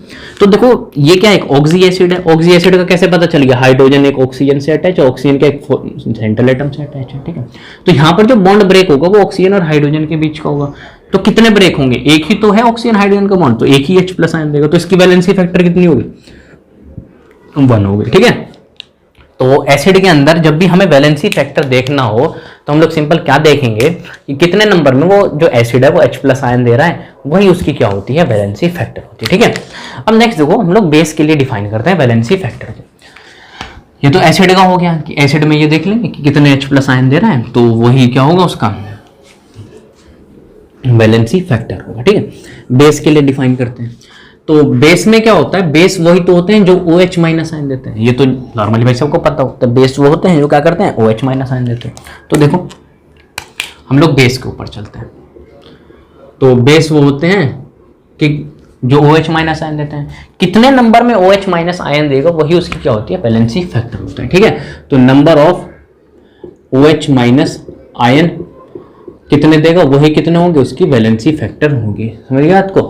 तो देखो ये क्या एक ऑक्सी एसिड है, ऑक्सी एसिड का कैसे पता चल गया, हाइड्रोजन एक ऑक्सीजन से अटैच है, ऑक्सीजन के एक सेंट्रल एटम से अटैच है, ठीक है। तो यहाँ पर जो बॉन्ड ब्रेक होगा वो ऑक्सीजन और हाइड्रोजन के बीच का होगा। तो कितने ब्रेक होंगे, एक ही तो है ऑक्सीजन हाइड्रोजन का बॉन्ड, तो एक ही H प्लस आयन देगा। तो इसकी वैलेंसी फैक्टर कितनी होगी, 1 होगी, ठीक है। तो एसिड के अंदर जब भी हमें वैलेंसी फैक्टर देखना हो तो हम लोग सिंपल क्या देखेंगे कि कितने नंबर में वो जो एसिड है वो H प्लस आयन दे रहा है, वही उसकी क्या होती है, वैलेंसी फैक्टर होती है, ठीक है। अब नेक्स्ट देखो, हम लोग बेस के लिए डिफाइन करते हैं वैलेंसी फैक्टर। ये तो एसिड का हो गया कि एसिड में ये देख लेंगे कि कितने H प्लस आयन दे रहा है, तो वही क्या होगा उसका वैलेंसी फैक्टर होगा, ठीक है। बेस के लिए डिफाइन करते हैं, तो बेस में क्या होता है, बेस वही तो होते हैं जो OH माइनस आयन देते हैं, ये तो नॉर्मली भाई सबको पता होता है। बेस वो होते हैं जो क्या करते हैं, OH माइनस आयन देते हैं। तो देखो हम लोग बेस के ऊपर चलते हैं, तो बेस वो होते हैं कि जो OH माइनस आयन देते हैं, कितने नंबर में OH माइनस आयन देगा वही उसकी क्या होती है, वैलेंसी फैक्टर होता है, ठीक है। तो number of OH minus ion कितने देगा वही कितने होंगे उसकी वैलेंसी फैक्टर होगी, समझ गए आपको,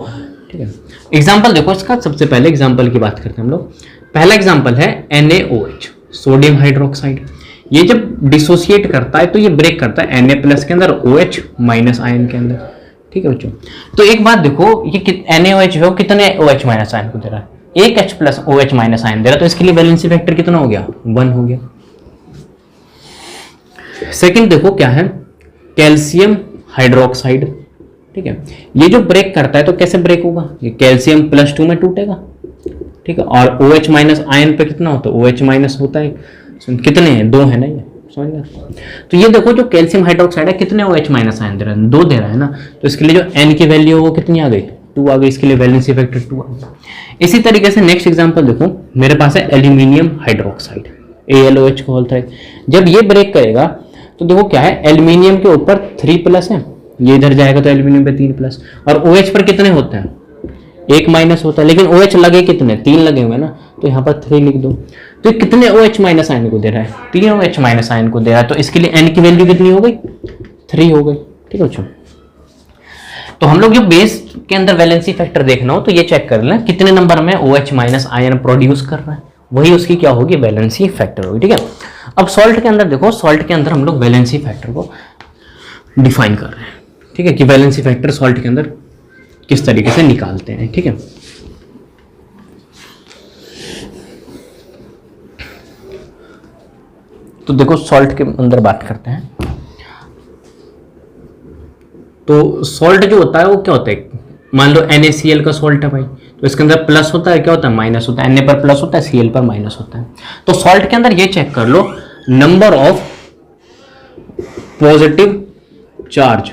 ठीक है। एग्जाम्पल देखो इसका, सबसे पहले एग्जाम्पल की बात करते हैं हम लोग। पहला एग्जाम्पल है NaOH, सोडियम हाइड्रोक्साइड। ये जब डिसोसिएट करता है तो ये ब्रेक करता है Na+ के अंदर, OH माइनस आयन के अंदर। ठीक है बच्चों, तो एक बात देखो, ये NaOH है वो कितने OH माइनस आयन को दे रहा है? एक H+ OH माइनस आयन दे रहा है, तो इसके लिए वैलेंसी फैक्टर कितना हो गया? 1 हो गया। सेकंड देखो क्या है, कैल्शियम हाइड्रोक्साइड। ठीक है, ये जो ब्रेक करता है तो कैसे ब्रेक होगा? ये कैल्शियम +2 में टूटेगा। ठीक है, और OH माइनस आयन पे कितना होता है? OH माइनस होता है, कितने हैं? 2 है ना, ये समझ गया। तो ये देखो जो कैल्शियम हाइड्रोक्साइड है कितने OH माइनस आयन दे रहा है? 2 दे रहा है ना, तो इसके लिए जो N की वैल्यू है वो कितनी आ गई? 2 आ गई, इसके लिए वैलेंसी फैक्टर 2 आ गया। इसी तरीके से नेक्स्ट एग्जांपल देखो, मेरे पास है एल्यूमिनियम हाइड्रोक्साइड, AlOH का होल था। जब ये ब्रेक करेगा तो देखो क्या है, एल्यूमिनियम के ऊपर 3+ है, ये इधर जाएगा तो एल्यूमिनियम पे 3+, और OH पर कितने होते हैं? 1- होता है, लेकिन OH लगे कितने? 3 लगे हुए ना, तो यहाँ पर 3 लिख दो। तो कितने OH माइनस आयन को दे रहा है? 3 OH माइनस आयन को दे रहा है, तो इसके लिए N की वैल्यू कितनी हो गई? 3 हो गई। ठीक है बच्चों, तो हम लोग जो बेस के अंदर वैलेंसी फैक्टर देखना हो तो ये चेक कर लें कितने नंबर में OH माइनस आयन प्रोड्यूस कर रहा है, वही उसकी क्या होगी? वैलेंसी फैक्टर होगी। ठीक है, अब सॉल्ट के अंदर देखो, सॉल्ट के अंदर हम लोग वैलेंसी फैक्टर को डिफाइन कर रहे हैं। ठीक है, कि वैलेंसी फैक्टर सॉल्ट के अंदर किस तरीके से निकालते हैं। ठीक है, तो देखो सॉल्ट के अंदर बात करते हैं। तो सॉल्ट जो होता है वो क्या होता है, मान लो NaCl का सॉल्ट है भाई, तो इसके अंदर प्लस होता है, क्या होता है? माइनस होता है। Na पर प्लस होता है, Cl पर माइनस होता है। तो सॉल्ट के अंदर ये चेक कर लो, number of positive charge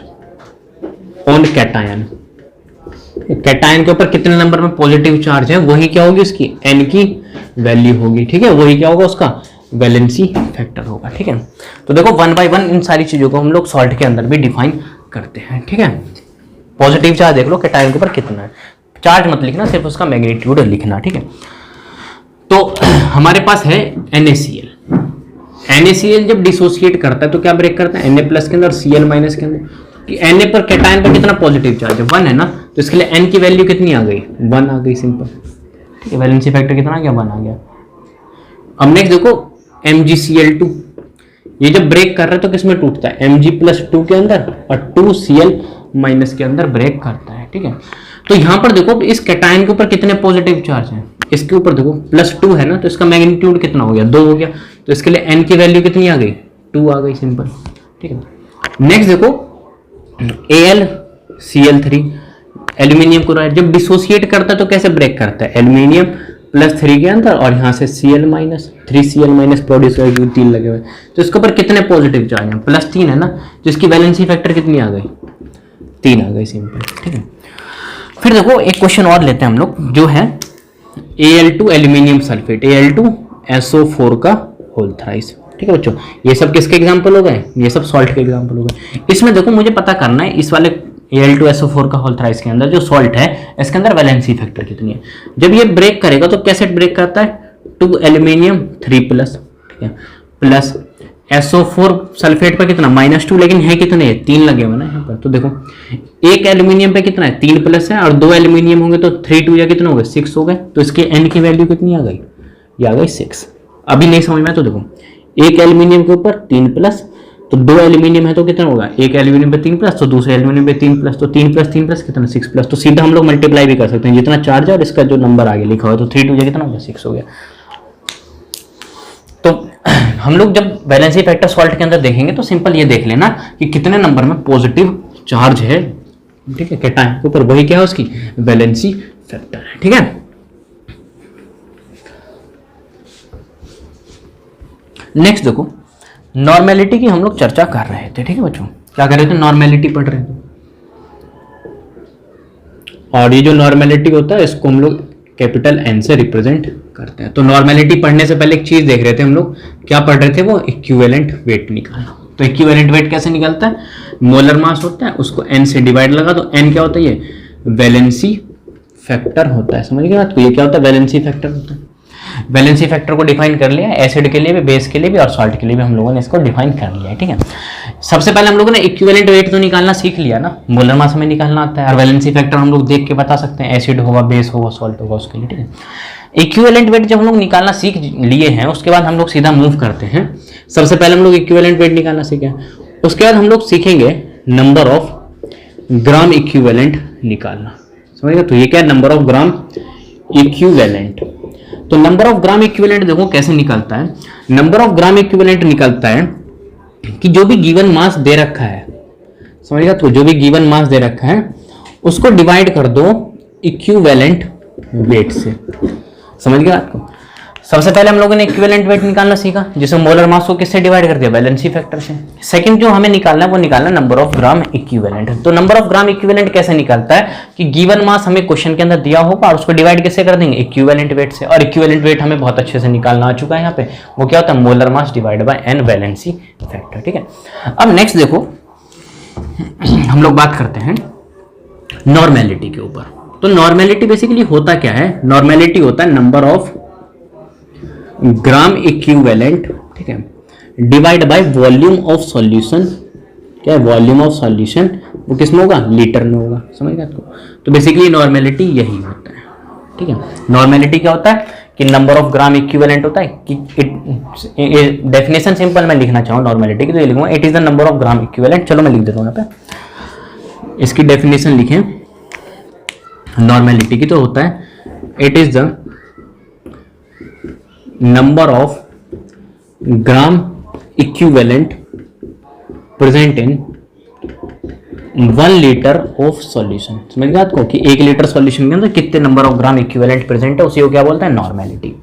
on cation, cation के ऊपर कितने नंबर में पॉजिटिव चार्ज है, वही क्या होगी उसकी? N की वैल्यू होगी। ठीक है, वही क्या होगा? उसका वैलेंसी फैक्टर होगा। ठीक है, तो देखो 1 by 1 इन सारी चीजों को हम लोग सॉल्ट के अंदर भी डिफाइन करते हैं। ठीक है, पॉजिटिव चार्ज देख लो कैटायन के ऊपर कितना है, चार्ज मत लिखना, सिर्फ उसका मैग्नीट्यूड लिखना। ठीक है, तो हमारे पास है NaCl। NaCl जब डिसोसिएट करता है तो क्या ब्रेक करता है? Na+ के अंदर, Cl- के अंदर। कि Na पर कैटायन पर कितना पॉजिटिव चार्ज है? 1 है ना, तो इसके लिए N की वैल्यू कितनी आ गई? 1 आ गई, सिंपल। ठीक है, वैलेंसी फैक्टर कितना आ गया? 1 आ गया। अब नेक्स्ट देखो MgCl2, ये जब ब्रेक कर रहा है तो किसमें टूटता है? Mg+2 के अंदर, और 2Cl- के अंदर ब्रेक करता है। ठीक है, तो यहां पर देखो इस कैटायन के ऊपर कितने पॉजिटिव चार्ज हैं? इसके ऊपर देखो +2 है ना, तो इसका मैग्नीट्यूड कितना हो गया? 2 हो गया, तो इसके लिए N की वैल्यू कितनी आ गई? 2 आ गई, सिंपल। ठीक है, नेक्स्ट देखो AlCl3, एल्यूमिनियम क्लोराइड जब डिसोसिएट करता है तो कैसे ब्रेक करता है? एल्यूमिनियम +3 के अंदर, और यहाँ से Cl-, 3Cl- प्रोड्यूस करके 3 लगे हुए, तो इसके ऊपर कितने पॉजिटिव चार्ज हैं? +3 है ना, तो इसकी वैलेंसी फैक्टर कितनी आ गई? 3 आ गई, सिंपल। ठीक है, फिर देखो एक क्वेश्चन और लेते हैं हम लोग, जो है Al2 एल्यूमिनियम सल्फेट, Al2SO4 का होल थ्राइस। ठीक है बच्चों, ये सब किसके एग्जाम्पल हो गए? ये सब सॉल्ट के एग्जाम्पल हो गए। इसमें देखो मुझे पता करना है, इस वाले Al2SO4 का होल थ्राइस के अंदर जो सॉल्ट है, इसके अंदर वैलेंसी फैक्टर कितनी है? जब ये ब्रेक करेगा तो कैसे ब्रेक करता है? 2 एल्यूमिनियम 3+, ठीक है, प्लस SO4 सल्फेट पर कितना? -2, लेकिन है कितने? 3 लगे हुए ना यहाँ पर। तो देखो एक एल्यूमिनियम पे कितना है? 3+ है, और 2 एल्यूमिनियम होंगे तो 3 2 या कितने हो गए? 6 हो गए, तो इसके N की वैल्यू कितनी आ गई? ये आ गई 6। अभी नहीं समझ में, तो देखो एक एल्यूमिनियम के ऊपर 3+, तो 2 एल्यूमिनियम है तो कितना होगा? एक एल्यूमिनियम पे 3+, तो दूसरे एल्यूमिनियम पे 3+, तो 3 + 3+ कितना? 6+, तो सीधा हम लोग मल्टीप्लाई भी कर सकते हैं, जितना चार्ज है और इसका जो नंबर आगे लिखा हुआ है, तो 3 2 या कितना हो गया? 6 हो गया। तो हम लोग जब वैलेंसी फैक्टर सॉल्ट के अंदर देखेंगे तो सिंपल ये देख लेना कि कितने नंबर में पॉजिटिव चार्ज है। ठीक है, कैटायन के ऊपर, वही क्या है? उसकी वैलेंसी फैक्टर है। ठीक है, नेक्स्ट देखो नॉर्मेलिटी की हम लोग चर्चा कर रहे थे। ठीक है बच्चों, क्या कर रहे थे? नॉर्मेलिटी पढ़ रहे थे, और ये जो नॉर्मेलिटी होता है इसको हम लोग कैपिटल N से रिप्रेजेंट करते हैं। तो नॉर्मेलिटी पढ़ने से पहले एक चीज देख रहे थे हम लोग, क्या पढ़ रहे थे? वो इक्विवेलेंट वेट निकालना। तो इक्विवेलेंट वेट कैसे निकलता है? मोलर मास होता है, उसको N से डिवाइड लगा, तो N क्या होता है? ये वैलेंसी फैक्टर होता है। समझ गए बात को? ये क्या होता है? वैलेंसी फैक्टर होता है। वैलेंसी फैक्टर को डिफाइन कर लिया, एसिड के लिए भी, बेस के लिए भी, और सॉल्ट के लिए भी हम लोगों ने इसको डिफाइन कर लिया है। ठीक है, सबसे पहले हम लोगों ने इक्विवेलेंट वेट तो निकालना सीख लिया ना, मोलर मास में निकालना आता है, और वैलेंसी फैक्टर हम लोग देख के बता सकते हैं, एसिड होगा, बेस होगा, सॉल्ट होगा, उसके लिए। ठीक है, इक्विवेलेंट वेट जब हम लोग निकालना सीख लिए हैं, उसके बाद हम लोग सीधा मूव करते हैं सबसे पहले हम लोग इक्विवेलेंट वेट निकालना सीखे, उसके बाद हम लोग सीखेंगे नंबर ऑफ ग्राम इक्विवेलेंट निकालना। समझिएगा, तो ये क्या है, नंबर ऑफ ग्राम इक्विवेलेंट। तो नंबर ऑफ ग्राम इक्विवेलेंट देखो कैसे निकलता है। नंबर ऑफ ग्राम इक्विवेलेंट निकलता है कि जो भी गिवन मास दे रखा है, समझिएगा, तो जो भी गिवन मास दे रखा है उसको डिवाइड कर दो इक्विवेलेंट वेट से। समझ गया आपको। सबसे पहले हम लोगों ने इक्विवेलेंट वेट निकालना सीखा, जिसे मोलर मास को किससे डिवाइड कर दिया, वैलेंसी फैक्टर से। सेकंड जो हमें निकालना है वो निकालना नंबर ऑफ ग्राम इक्विवेलेंट। तो नंबर ऑफ ग्राम इक्विवेलेंट कैसे निकलता है कि गिवन मास हमें क्वेश्चन के अंदर दिया होगा और उसको डिवाइड कैसे कर देंगे, इक्विवेलेंट वेट से। और इक्विवेलेंट वेट हमें बहुत अच्छे से निकालना आ चुका है यहाँ पे, वो क्या होता है, molar mass divide by n valency factor. ठीक है, अब नेक्स्ट देखो हम लोग बात करते हैं नॉर्मेलिटी के ऊपर। तो नॉर्मेलिटी बेसिकली होता क्या है, नॉर्मेलिटी होता है नंबर ऑफ ग्राम इक्विवेलेंट, ठीक है, divide by volume of solution. क्या है, वॉल्यूम ऑफ सॉल्यूशन, वो किस में होगा, लीटर में होगा। समझ गए आपको। तो बेसिकली नॉर्मेलिटी यही होता है। ठीक है, नॉर्मेलिटी क्या होता है कि नंबर ऑफ ग्राम इक्विवेलेंट होता है कि डेफिनेशन सिंपल मैं लिखना चाहूँ नॉर्मेलिटी की, तो ये लिखूंगा it is the number of gram equivalent. चलो मैं लिख देता हूँ यहाँ पे, इसकी डेफिनेशन लिखें नॉर्मेलिटी की, तो होता है it is the number of gram equivalent present in 1 litre of solution. समझ गया आपको कि 1 लीटर सॉल्यूशन के अंदर कितने number of gram equivalent present है, उसी को क्या बोलता है, नॉर्मेलिटी।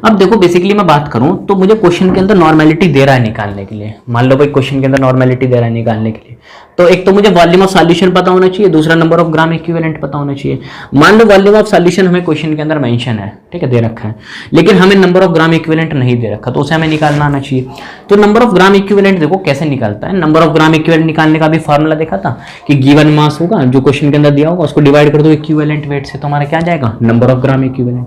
अब देखो बेसिकली मैं बात करूं तो मुझे क्वेश्चन के अंदर नॉर्मेलिटी दे रहा है निकालने के लिए। मान लो भाई क्वेश्चन के अंदर नॉर्मेलिटी दे रहा है निकालने के लिए, तो एक तो मुझे वॉल्यूम ऑफ सॉल्यूशन पता होना चाहिए, दूसरा नंबर ऑफ ग्राम इक्विवेलेंट पता होना चाहिए। मान लो वॉल्यूम ऑफ सॉल्यूशन हमें क्वेश्चन के अंदर मेंशन है, ठीक है, दे रखा है, लेकिन हमें नंबर ऑफ ग्राम इक्विवेलेंट नहीं दे रखा, तो उसे हमें निकालना आना चाहिए। तो नंबर ऑफ ग्राम इक्विवेलेंट देखो कैसे निकलता है। नंबर ऑफ ग्राम इक्विवेलेंट निकालने का भी फॉर्मूला देखा था कि गिवन मास होगा जो क्वेश्चन के अंदर दिया होगा, उसको डिवाइड कर दो इक्विवेलेंट वेट से, तो हमारा क्या जाएगा, नंबर ऑफ ग्राम इक्विवेलेंट।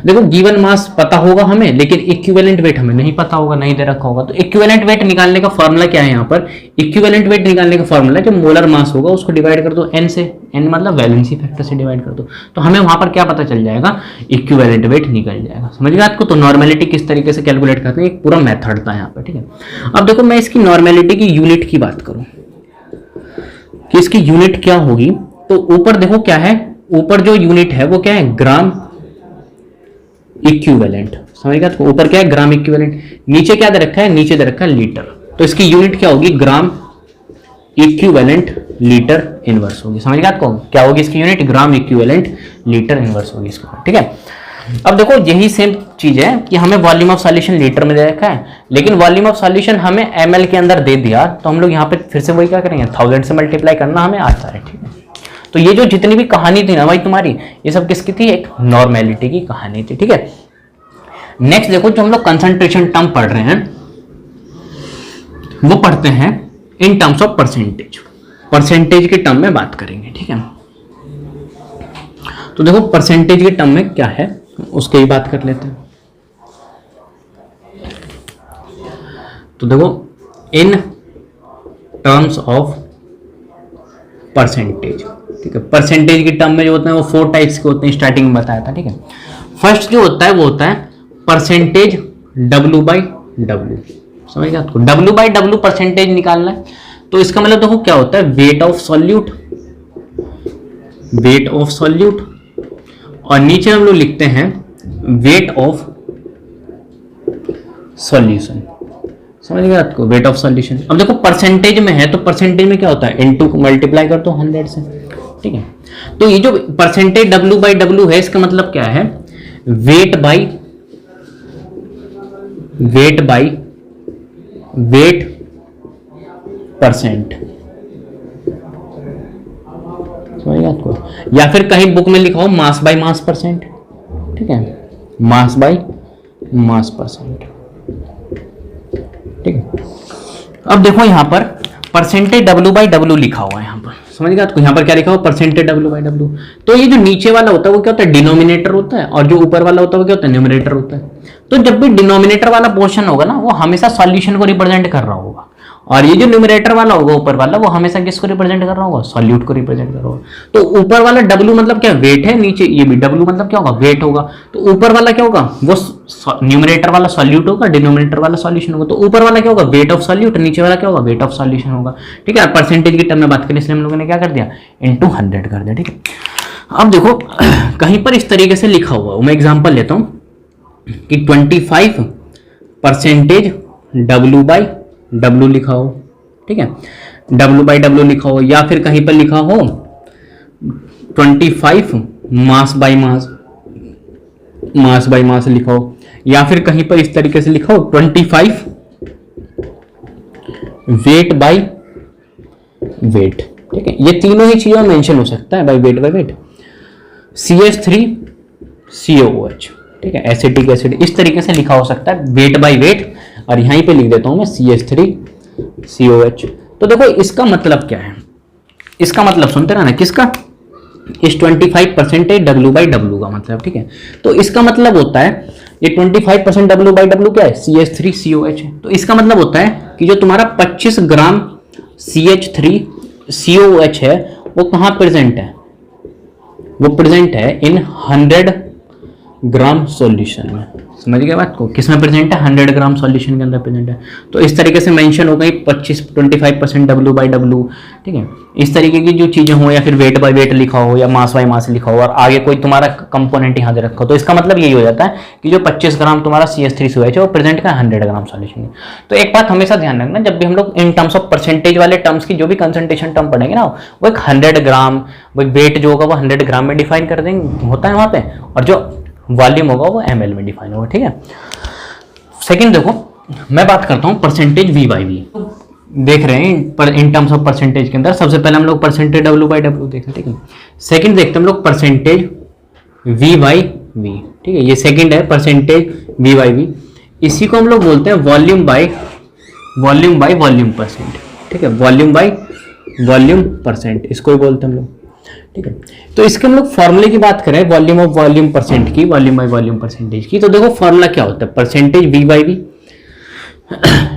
देखो गिवन मास पता होगा हमें, लेकिन इक्विवेलेंट वेट हमें नहीं पता होगा, नहीं दे रखा होगा। तो इक्विवेलेंट वेट निकालने का फॉर्मूला क्या है यहाँ पर, इक्विवेलेंट वेट निकालने का फॉर्मूला जो मोलर मास होगा उसको डिवाइड कर दो एन से, एन मतलब वैलेंसी फैक्टर से डिवाइड कर दो, तो हमें वहां पर क्या पता चल जाएगा, इक्विवेलेंट वेट निकल जाएगा। समझ गया आपको। तो नॉर्मेलिटी किस तरीके से कैलकुलेट करते हैं, एक पूरा मेथड था यहाँ पर। ठीक है, अब देखो मैं इसकी नॉर्मेलिटी की यूनिट की बात करूं कि इसकी यूनिट क्या होगी, तो ऊपर देखो क्या है, ऊपर जो यूनिट है वो क्या है, ग्राम इक्विवेलेंट। समझ गया, तो ऊपर क्या है, ग्राम इक्विवेलेंट, नीचे क्या दे रखा है, नीचे दे रखा है लीटर, तो इसकी यूनिट क्या होगी, ग्राम इक्विवेलेंट लीटर इनवर्स होगी। समझ गया आपको, क्या होगी इसकी unit, gram equivalent litre inverse होगी इसको। ठीक है, अब देखो यही सेम चीज है कि हमें वॉल्यूम ऑफ सॉल्यूशन लीटर में दे रखा है, लेकिन वॉल्यूम ऑफ सॉल्यूशन हमें ml के अंदर दे दिया, तो हम लोग यहाँ पे फिर से वही क्या करेंगे, 1000 से मल्टीप्लाई करना हमें आता है। ठीक है, तो ये जो जितनी भी कहानी थी ना भाई तुम्हारी, ये सब किसकी थी, एक नॉर्मेलिटी की कहानी थी। ठीक है, नेक्स्ट देखो जो हम लोग कंसंट्रेशन टर्म पढ़ रहे हैं वो पढ़ते हैं in terms of percentage, percentage के टर्म में बात करेंगे। ठीक है, तो देखो परसेंटेज के टर्म में क्या है उसके ही बात कर लेते हैं। तो देखो इन टर्म्स ऑफ परसेंटेज, ठीक है, परसेंटेज के टर्म में जो होते हैं वो 4 टाइप्स के होते हैं, स्टार्टिंग में बताया था। ठीक है, फर्स्ट जो होता है वो होता है परसेंटेज W/W। समझ गया आपको, W/W परसेंटेज निकालना है, तो इसका मतलब देखो क्या होता है, weight of solute, weight of solute, और नीचे हम लोग लिखते हैं वेट ऑफ सॉल्यूशन। समझ गया आपको, वेट ऑफ सॉल्यूशन। अब देखो परसेंटेज में है, तो परसेंटेज में क्या होता है, इनटू मल्टीप्लाई कर दो 100 से। ठीक है, तो ये जो परसेंटेज W/W है इसका मतलब क्या है, वेट बाई वेट परसेंट। समझ गया आपको, या फिर कहीं बुक में लिखा हो मास बाई मास परसेंट। ठीक है, मास बाई मास परसेंट। ठीक है, अब देखो यहां पर परसेंटेज W/W लिखा हुआ है यहां पर। समझ गया आपको, यहां पर क्या लिखा हुआ, परसेंटेज W/W। तो ये जो नीचे वाला होता है वो क्या होता है, डिनोमिनेटर होता है, और जो ऊपर वाला होता है वो क्या होता है, न्यूमरेटर होता है। तो जब भी डिनोमिनेटर वाला पोर्शन होगा ना, वो हमेशा सॉल्यूशन को रिप्रेजेंट कर रहा होगा, और ये जो न्यूमरेटर वाला होगा ऊपर वाला, वो हमेशा किसको रिप्रेजेंट कर रहा होगा, सॉल्यूट को रिप्रेजेंट कर रहा होगा। तो ऊपर वाला W मतलब क्या, वेट है, नीचे ये भी W मतलब क्या होगा, वेट होगा। तो ऊपर वाला क्या होगा, वो न्यूमरेटर वाला सॉल्यूट होगा, डिनोमिनेटर वाला सॉल्यूशन होगा। तो ऊपर वाला क्या होगा, वेट ऑफ सॉल्यूट, नीचे वाला क्या होगा, वेट ऑफ सॉल्यूशन होगा। ठीक है, परसेंटेज की टर्म में बात करें इसलिए हम लोगों ने क्या कर दिया, इंटू 100 कर दिया। ठीक है, अब देखो कहीं पर इस तरीके से लिखा हुआ, मैं एग्जांपल लेता हूं कि 25% W/W लिखा हो। ठीक है, W/W लिखा हो, या फिर कहीं पर लिखा हो 25 मास बाय मास लिखा हो, या फिर कहीं पर इस तरीके से लिखा हो 25 वेट बाय वेट। ठीक है, ये तीनों ही चीजों में मेंशन हो सकता है, बाय वेट। CH3COOH, ठीक है, एसिटिक एसिड, इस तरीके से लिखा हो सकता है, वेट बाय वेट। और यहीं पे लिख देता हूं मैं CH3COH। तो देखो इसका मतलब क्या है, इसका मतलब सुनते रहना, किसका, इस 25% W/W का मतलब। ठीक है, तो इसका मतलब होता है ये 25% W/W क्या है, CH3COH है। तो इसका मतलब होता है कि जो तुम्हारा 25 ग्राम CH3COH है वो कहाँ प्रेजेंट है, वो प्रेजेंट है इन 100 ग्राम सॉल्यूशन में। समझ गए बात को, किसमें प्रेजेंट है, 100 ग्राम सॉल्यूशन के अंदर प्रेजेंट है। तो इस तरीके से मेंशन हो गई 25% W/W। ठीक है, इस तरीके की जो चीजें हो, या फिर वेट बाय वेट लिखा हो, या मास बाय मास लिखा हो, और आगे कोई तुम्हारा कंपोनेंट यहाँ दे रखा हो, तो इसका मतलब यही हो जाता है कि जो 25 ग्राम तुम्हारा CH3COH है वो प्रेजेंट का 100 ग्राम सॉल्यूशन है। तो एक बात हमेशा ध्यान रखना, जब भी हम लोग इन टर्म्स ऑफ परसेंटेज वाले टर्म्स की जो भी कंसंट्रेशन टर्म पढ़ेंगे ना, वो एक 100 ग्राम, वो वेट जो होगा वो 100 ग्राम में डिफाइन कर देंगे, होता है वहां पे, और जो वॉल्यूम होगा वो ml में डिफाइन होगा। ठीक है, सेकंड देखो मैं बात करता हूं परसेंटेज V/V। देख रहे हैं पर इन टर्म्स ऑफ परसेंटेज के अंदर सबसे पहले हम लोग परसेंटेज W/W देख रहे हैं। ठीक है, सेकंड देखते हैं हम लोग परसेंटेज V/V। ठीक है, ये सेकंड है परसेंटेज V/V। इसी को हम लोग बोलते हैं वॉल्यूम बाय वॉल्यूम परसेंट। ठीक है, वॉल्यूम बाय वॉल्यूम परसेंट, इसको ही बोलते हैं हम लोग। ठीक है, तो इसके हम लोग फॉर्मूले की बात करें, वॉल्यूम ऑफ वॉल्यूम परसेंट की, वॉल्यूम बाय वॉल्यूम परसेंटेज की, तो देखो फॉर्मूला क्या होता है, परसेंटेज V/V।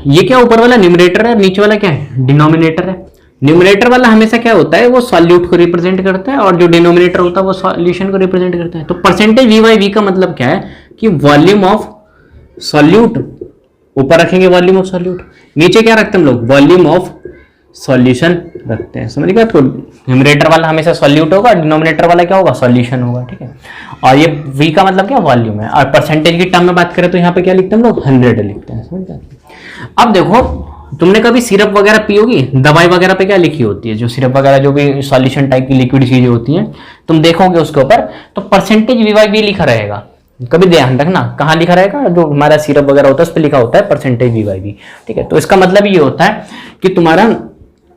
ये क्या, ऊपर वाला न्यूमरेटर है, नीचे वाला क्या है, डिनोमिनेटर है। न्यूमरेटर वाला हमेशा क्या होता है, वो सॉल्यूट को रिप्रेजेंट करता है, और जो डिनोमिनेटर होता है वो सॉल्यूशन को रिप्रेजेंट करता है। तो परसेंटेज V/V का मतलब क्या है कि वॉल्यूम ऑफ सॉल्यूट, ऊपर रखेंगे वॉल्यूम ऑफ सॉल्यूट, नीचे क्या रखते हैं हम लोग, वॉल्यूम ऑफ सॉल्यूशन रखते हैं। समझ गए आपको, न्यूमरेटर वाला हमेशा सॉल्यूट होगा, डिनोमिनेटर वाला क्या होगा, सॉल्यूशन होगा। ठीक है, और ये V का मतलब क्या, वॉल्यूम है। और परसेंटेज की टर्म में बात करें तो यहाँ पे क्या लिखते हैं हम लोग, 100 लिखते हैं। समझ गए। अब देखो तुमने कभी सिरप वगैरह पी होगी, दवाई वगैरह पे क्या लिखी होती है, जो सिरप वगैरह जो भी सॉल्यूशन टाइप की लिक्विड चीजें होती हैं, तुम देखोगे उसके ऊपर तो परसेंटेज V/V लिखा रहेगा। कभी ध्यान रखना कहाँ लिखा रहेगा, जो हमारा सिरप वगैरह होता है उस पर लिखा होता है परसेंटेज V/V। ठीक है, तो इसका मतलब ये होता है कि तुम्हारा,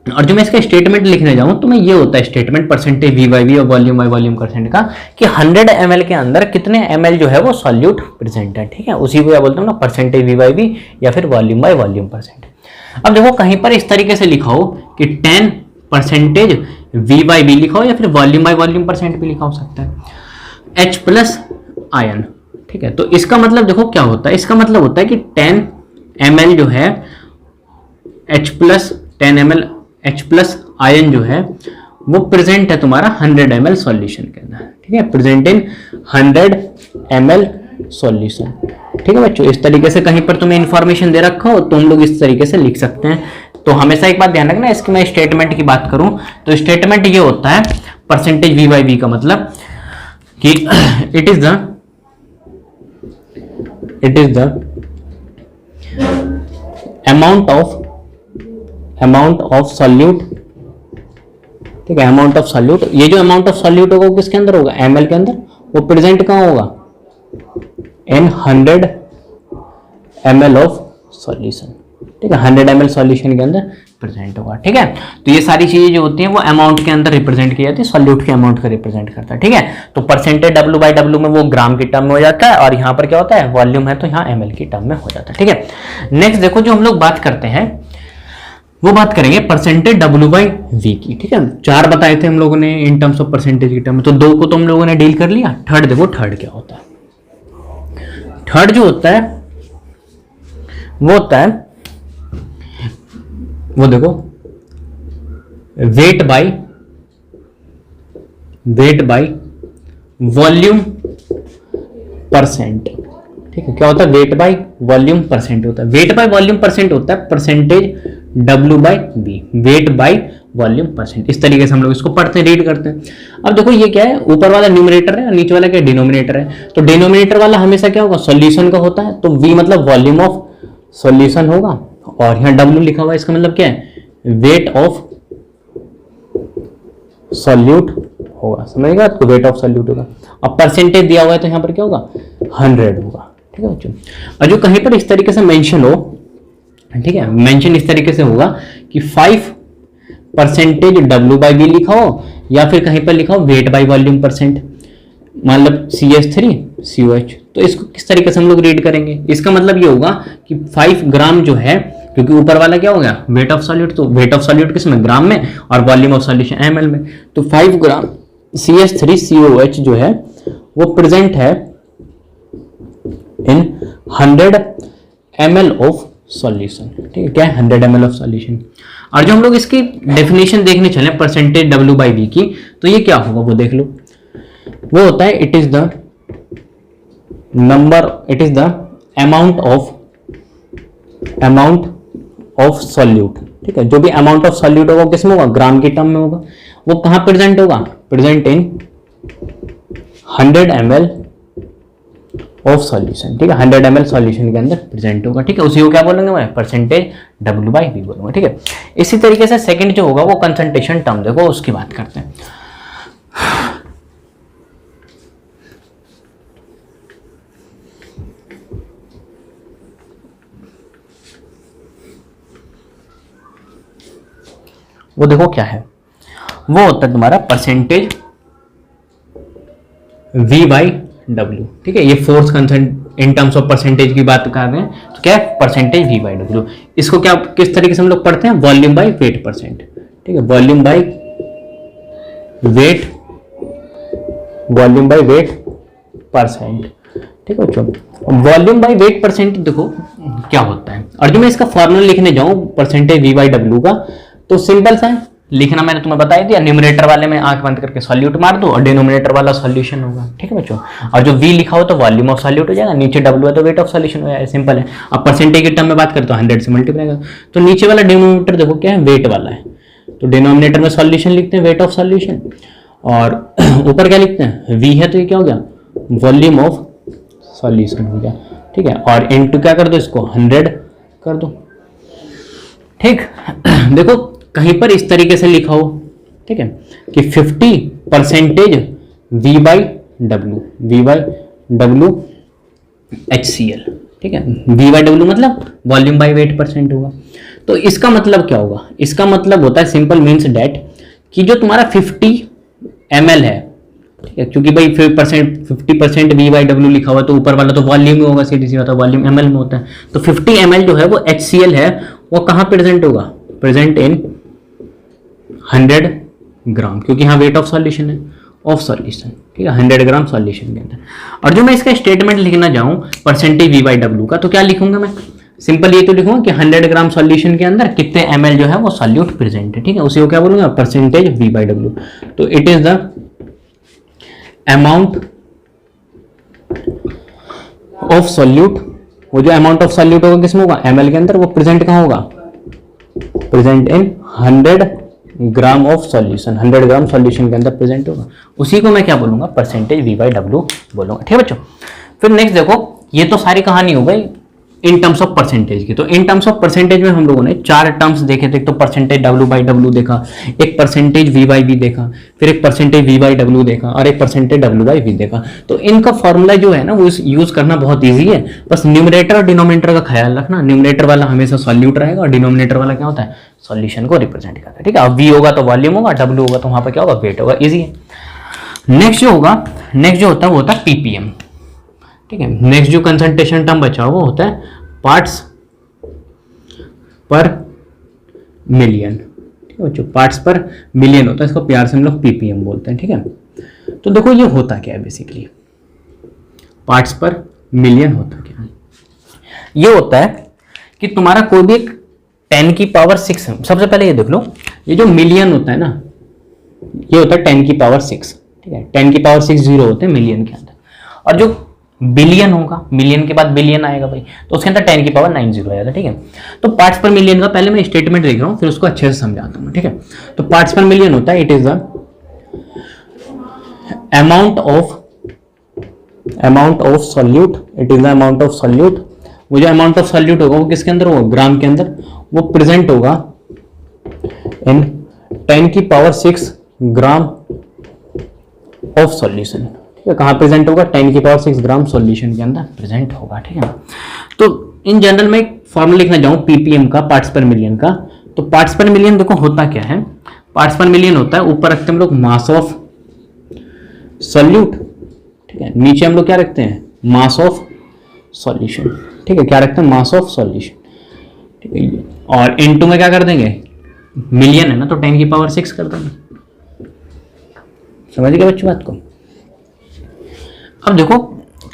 और जो मैं इसका स्टेटमेंट लिखने जाऊं तो मैं ये होता है स्टेटमेंट परसेंटेज V/V और वॉल्यूम बाय वॉल्यूम परसेंट का, कि 100 ml के अंदर कितने ml जो है वो सॉल्यूट प्रेजेंट है। ठीक है, उसी को क्या बोलते हैं ना, परसेंटेज V/V या फिर वॉल्यूम बाय वॉल्यूम परसेंट। अब देखो कहीं पर इस तरीके से लिखा हो कि 10% V/V लिखा हो, या फिर वॉल्यूम बाय वॉल्यूम परसेंट भी लिखा हो सकता है, H+ आयन। ठीक है, तो इसका मतलब देखो क्या होता है, इसका मतलब होता है कि 10 ml जो है10 ml H+ आयन जो है वो प्रेजेंट है तुम्हारा 100 ml सॉल्यूशन के अंदर। ठीक है, प्रेजेंट इन 100 ml सॉल्यूशन। ठीक है बच्चों, इस तरीके से कहीं पर तुम्हें इंफॉर्मेशन दे रखा हो तो हम लोग इस तरीके से लिख सकते हैं। तो हमेशा एक बात ध्यान रखना, इसकी मैं स्टेटमेंट की बात करूं तो स्टेटमेंट ये होता है परसेंटेज V/V का मतलब कि it is the amount of solute. ठीक है, अमाउंट ऑफ सॉल्यूट, ये जो अमाउंट ऑफ सॉल्यूट होगा वो किसके अंदर होगा, ml के अंदर, वो प्रेजेंट कहाँ होगा, इन 100 ml ऑफ सॉल्यूशन। ठीक है, 100 ml सॉल्यूशन के अंदर प्रेजेंट होगा। ठीक है, तो ये सारी चीजें जो होती हैं वो अमाउंट के अंदर रिप्रेजेंट की जाती है, सॉल्यूट के अमाउंट को रिप्रेजेंट करता है। ठीक है, तो परसेंटेज W/W में वो ग्राम की टर्म में हो जाता है, और यहाँ पर क्या होता है, वॉल्यूम है तो यहाँ ml की टर्म में हो जाता है। ठीक है, नेक्स्ट देखो जो हम लोग बात करते हैं वो बात करेंगे परसेंटेज W/V की। ठीक है, 4 बताए थे हम लोगों ने इन टर्म्स ऑफ परसेंटेज की टर्म, तो 2 को तो हम लोगों ने डील कर लिया। थर्ड देखो, थर्ड क्या होता है, थर्ड जो होता है वो होता है वो देखो वेट बाय वॉल्यूम परसेंट। ठीक है, क्या होता है? वेट बाय वॉल्यूम परसेंट होता है। वेट बाय वॉल्यूम परसेंट होता है percentage W by V, weight by volume percent. इस तरीके से हम लोग इसको पढ़ते हैं, रीड करते हैं। अब देखो ये क्या है, ऊपर वाला न्यूमरेटर है और नीचे वाला क्या डिनोमिनेटर है। तो डिनोमिनेटर वाला हमेशा क्या होगा? सॉल्यूशन का होता है, तो V मतलब वॉल्यूम ऑफ सॉल्यूशन होगा, और यहाँ W लिखा हुआ है, इसका मतलब क्या है? वेट ऑफ सॉल्यूट होगा। समझ गया? तो वेट ऑफ सॉल्यूट होगा। अब परसेंटेज दिया हुआ है तो यहाँ पर क्या होगा? 100 होगा। ठीक है बच्चों, और जो कहीं पर इस तरीके से मेंशन हो, ठीक है, मेंशन इस तरीके से होगा कि 5% W बाई V लिखा हो, या फिर कहीं पर लिखा हो वेट बाई वॉल्यूम परसेंट, मतलब CH3COH। तो इसको किस तरीके से हम लोग रीड करेंगे? इसका मतलब ये होगा कि 5 ग्राम जो है, क्योंकि ऊपर वाला क्या हो गया? वेट ऑफ सॉल्यूट, तो वेट ऑफ सॉल्यूट किसमें? ग्राम में, और वॉल्यूम ऑफ सॉल्यूशन ml में। तो 5 ग्राम CH3COH जो है वो प्रेजेंट है इन 100 ml ऑफ सॉल्यूशन। ठीक है, क्या है? 100 ml ऑफ सॉल्यूशन। और जो हम लोग इसकी डेफिनेशन देखने चले परसेंटेज W बाई V की, तो ये क्या होगा वो देख लो। वो होता है it is the amount of solute. ठीक है, जो भी अमाउंट ऑफ सॉल्यूट होगा किसमें होगा? ग्राम की टर्म में होगा। वो कहां प्रेजेंट होगा? Present in 100 ml of solution. ठीक है, 100 ml सॉल्यूशन के अंदर प्रेजेंट होगा। ठीक है, उसी को क्या बोलेंगे मैं? परसेंटेज W बाई V बोलूंगा। ठीक है, इसी तरीके से सेकंड जो होगा वो कंसंट्रेशन टर्म, देखो उसकी बात करते हैं। वो देखो क्या है, वो होता है तुम्हारा परसेंटेज V बाई W। ठीक है, ये force consent in terms of percentage की बात कर रहे हैं, तो क्या है? Percentage V by W। इसको क्या किस तरीके से हम लोग पढ़ते हैं? Volume by wait percent. ठीक है, वॉल्यूम बाई वेट परसेंट। ठीक है बच्चों, वॉल्यूम बाई वेट परसेंट देखो क्या होता है। और जो मैं इसका फॉर्मूला लिखने जाऊं परसेंटेज V बाई W का, तो सिंपल सा है, लिखना मैंने तुम्हें बता दिया। न्यूमरेटर वाले में आंख बंद करके सॉल्यूट मार दो, और डिनोमिनेटर वाला सॉल्यूशन होगा। ठीक है बच्चों, और जो V लिखा हो तो वॉल्यूम ऑफ सॉल्यूट हो जाएगा, नीचे W है तो वेट ऑफ सॉल्यूशन हो जाएगा। सिंपल है। अब परसेंटेज के टर्म में बात करते हो 100 से मल्टीप्लाई करो, तो नीचे वाला डिनोमिनेटर देखो क्या है? वेट वाला है, तो डिनोमिनेटर में सॉल्यूशन लिखते हैं वेट ऑफ सॉल्यूशन, और ऊपर क्या लिखते हैं? V है तो ये क्या हो गया? वॉल्यूम ऑफ सॉल्यूशन हो गया। ठीक है, और इनटू क्या कर दो? इसको 100 कर दो। ठीक, देखो कहीं पर इस तरीके से लिखा हो, ठीक है, कि 50% V बाई W HCl। ठीक है, V बाई W मतलब वॉल्यूम बाई वेट परसेंट होगा। तो इसका मतलब क्या होगा? इसका मतलब होता है सिंपल मीन्स डेट कि जो तुम्हारा 50 ml है, ठीक है, क्योंकि भाई 50% V बाई W लिखा हुआ, तो ऊपर वाला तो वॉल्यूम में होगा, सीधी सी बात है, वॉल्यूम ml में होता है। तो 50 ml जो है वो HCl है, वो कहाँ प्रेजेंट होगा? प्रेजेंट इन 100 ग्राम, क्योंकि यहाँ वेट ऑफ सॉल्यूशन है, ऑफ सॉल्यूशन। ठीक है, 100 ग्राम सॉल्यूशन के अंदर। और जो मैं इसका स्टेटमेंट लिखना जाऊँ परसेंटेज V बाई W का, तो क्या लिखूंगा मैं? सिंपल ये तो लिखूंगा कि 100 ग्राम सॉल्यूशन के अंदर कितने ml जो है वो सॉल्यूट प्रेजेंट है। ठीक है, उसी को क्या बोलूंगा? Percentage V by W। तो it is the amount of solute, वो जो अमाउंट ऑफ सॉल्यूट होगा किसमें होगा? ml के अंदर, वो प्रेजेंट कहाँ होगा? Present in 100 gram of solution. 100 gram solution के अंदर प्रेजेंट होगा, उसी को मैं क्या बोलूंगा? परसेंटेज V बाई W बोलूंगा। ठीक है बच्चों, फिर नेक्स्ट देखो, ये तो सारी कहानी हो गई इन टर्म्स ऑफ परसेंटेज की। तो इन टर्म्स ऑफ परसेंटेज में हम लोगों ने 4 टर्म्स देखे थे। एक तो परसेंटेज W बाई W देखा, एक परसेंटेज V बाई V देखा, फिर एक परसेंटेज V बाई W देखा, और एक परसेंटेज W बाई V देखा। तो इनका फॉर्मूला जो है ना वो यूज करना बहुत ईजी है, बस न्यूमरेटर और डिनोमिनेटर का ख्याल रखना। न्यूमरेटर वाला हमेशा सॉल्यूट रहेगा, और डिनोमिनेटर वाला क्या होता है? सॉल्यूशन को रिप्रेजेंट करता है। ठीक है, अब V होगा तो वॉल्यूम होगा, W होगा तो वहां पर क्या होगा? वेट होगा। ईजी है। नेक्स्ट जो होगा, नेक्स्ट जो होता है वो होता है ppm। ठीक है, नेक्स्ट जो कंसंट्रेशन टर्म बचा वो होता है पार्ट्स पर मिलियन। ठीक है बच्चों, पार्ट्स पर मिलियन होता है, इसको प्यार से हम लोग ppm बोलते हैं। ठीक है, तो देखो ये होता क्या है बेसिकली, पार्ट्स पर मिलियन होता क्या है? ये होता है कि तुम्हारा कोई भी एक 10 की पावर 6, सबसे पहले ये देख लो, ये जो मिलियन होता है ना, ये होता है 10 की पावर 6, ठीक है, 10 की पावर 6 जीरो होते हैं मिलियन के अंदर, और जो बिलियन होगा, मिलियन के बाद बिलियन आएगा भाई, तो उसके अंदर 10 की पावर 9 जीरो आएगा, ठीक है। तो पार्ट्स पर मिलियन का पहले मैं स्टेटमेंट देख रहा हूँ, फिर उसको अच्छे से समझाता हूँ, ठीक है। तो पार्ट्स पर मिलियन होता है, it is the amount of solute, it is the amount of solute. वो जो अमाउंट ऑफ सॉल्यूट होगा वो किसके अंदर होगा, ग्राम के अंदर, वो प्रेजेंट होगा इन 10 की पावर 6 ग्राम ऑफ सॉल्यूशन, ठीक है। कहाँ प्रेजेंट होगा, 10 की पावर 6 ग्राम सॉल्यूशन के अंदर प्रेजेंट होगा, ठीक है। तो इन जनरल में एक फॉर्मूला लिखना चाहूँ पीपीएम का, पार्ट्स पर मिलियन का। तो पार्ट्स पर मिलियन देखो होता क्या है, पार्ट्स पर मिलियन होता है, ऊपर रखते हैं हम लोग मास ऑफ सॉल्यूट, ठीक है, नीचे हम लोग क्या रखते हैं, मास ऑफ सॉल्यूशन, ठीक है, क्या रखते हैं, मास ऑफ सॉल्यूशन, ठीक है। और इनटू में क्या कर देंगे, मिलियन है ना, तो 10 की पावर 6 कर देंगे। समझ गए बच्चों बात को। अब देखो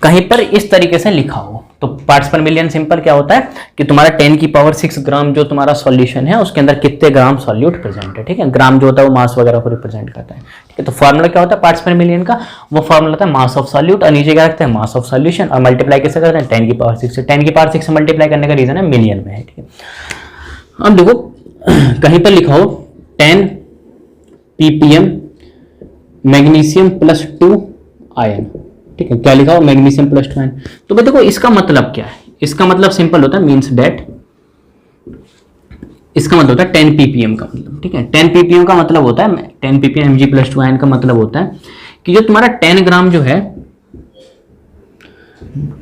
कहीं पर इस तरीके से लिखा हो तो पार्ट्स पर मिलियन सिंपल क्या होता है कि तुम्हारा 10 की पावर 6 ग्राम जो तुम्हारा सॉल्यूशन है उसके अंदर कितने ग्राम सॉल्यूट प्रेजेंट है, ठीक है। ग्राम जो होता है वो मास वगैरह को रिप्रेजेंट करता है, ठीक है। तो फॉर्मूला क्या होता है पार्ट्स पर मिलियन का, वो फॉर्मूला होता है मास ऑफ सॉल्यूट, और नीचे क्या रखते हैं, मास ऑफ सॉल्यूशन, और मल्टीप्लाई कैसे करते हैं, 10 की पावर 6 से। 10 की पावर 6 से मल्टीप्लाई करने का रीजन है मिलियन में है, ठीक है। अब देखो कहीं पर लिखा हो 10 ppm मैग्नीशियम +2 आयन, ठीक है, क्या लिखा हो, मैग्नीशियम +2 आयन। तो भाई देखो इसका मतलब क्या है, इसका मतलब सिंपल होता है, मींस दैट, इसका मतलब होता है 10 ppm का मतलब, ठीक है। 10 ppm का मतलब होता है 10 ppm Mg+2 आयन का मतलब होता है कि जो तुम्हारा 10 ग्राम जो है,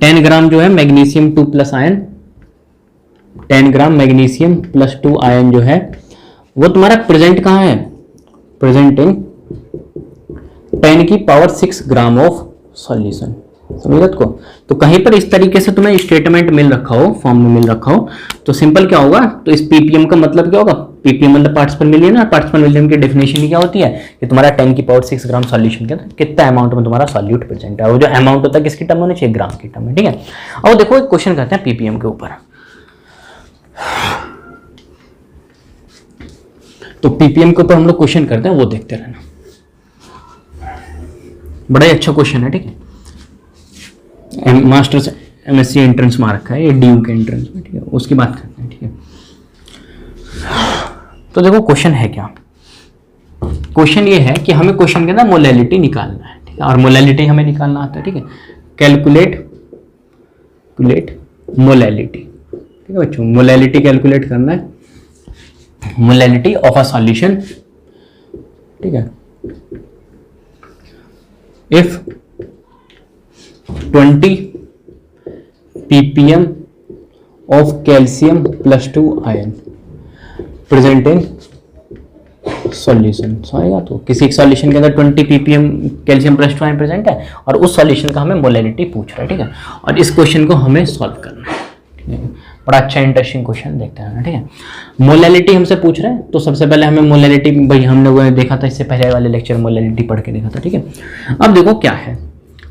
10 ग्राम जो है मैग्नीशियम 2+ आयन, 10 ग्राम मैग्नीशियम +2 आयन जो है वो तुम्हारा प्रेजेंट कहाँ है, प्रेजेंट इन 10 की पावर 6 ग्राम ऑफ सॉल्यूशन। समझ को। तो कहीं पर इस तरीके से तुम्हें स्टेटमेंट मिल रखा हो, फॉर्म में मिल रखा हो, तो सिंपल क्या होगा, तो इस पीपीएम का मतलब क्या होगा, पीपीएम मतलब पार्ट्स पर मिलियन है, पार्ट्स पर मिलियन की डेफिनेशन क्या होती है कि तुम्हारा 10 की पावर 6 ग्राम सॉल्यूशन के अंदर कितना अमाउंट में तुम्हारा सॉल्यूट प्रेजेंट है, वो जो अमाउंट होता है किसकी टर्म होना चाहिए, ग्राम की टर्म में, ठीक है। अब देखो एक क्वेश्चन करते हैं पीपीएम के ऊपर। तो पीपीएम के ऊपर हम लोग क्वेश्चन करते हैं, वो देखते रहना, बड़ा ही अच्छा क्वेश्चन है, ठीक है। मास्टर्स एमएससी एंट्रेंस में रखा है, ये डीयू के एंट्रेंस में, ठीक है, उसकी बात करते हैं, ठीक है। तो देखो क्वेश्चन है क्या, क्वेश्चन ये है कि हमें क्वेश्चन के अंदर मोलैलिटी निकालना है, ठीक है, और मोलैलिटी हमें निकालना आता है, ठीक है। कैलकुलेट मोलैलिटी, ठीक है बच्चों, मोलैलिटी कैलकुलेट करना है, मोलैलिटी ऑफ अ सॉल्यूशन, ठीक है। If 20 ppm of calcium +2 ion present in solution, समझेगा। तो किसी एक सॉल्यूशन के अंदर 20 ppm कैल्शियम +2 आयन प्रेजेंट है और उस सॉल्यूशन का हमें मोलैलिटी पूछ रहा है, ठीक है। और इस क्वेश्चन को हमें सॉल्व करना है, ठीक है। बड़ा अच्छा इंटरेस्टिंग क्वेश्चन देखते हैं, ठीक है। मोलैलिटी हमसे पूछ रहे हैं, तो सबसे पहले हमें मोलैलिटी, भाई हम लोगों ने देखा था इससे पहले वाले लेक्चर मोलैलिटी पढ़ के देखा था, ठीक है। अब देखो क्या है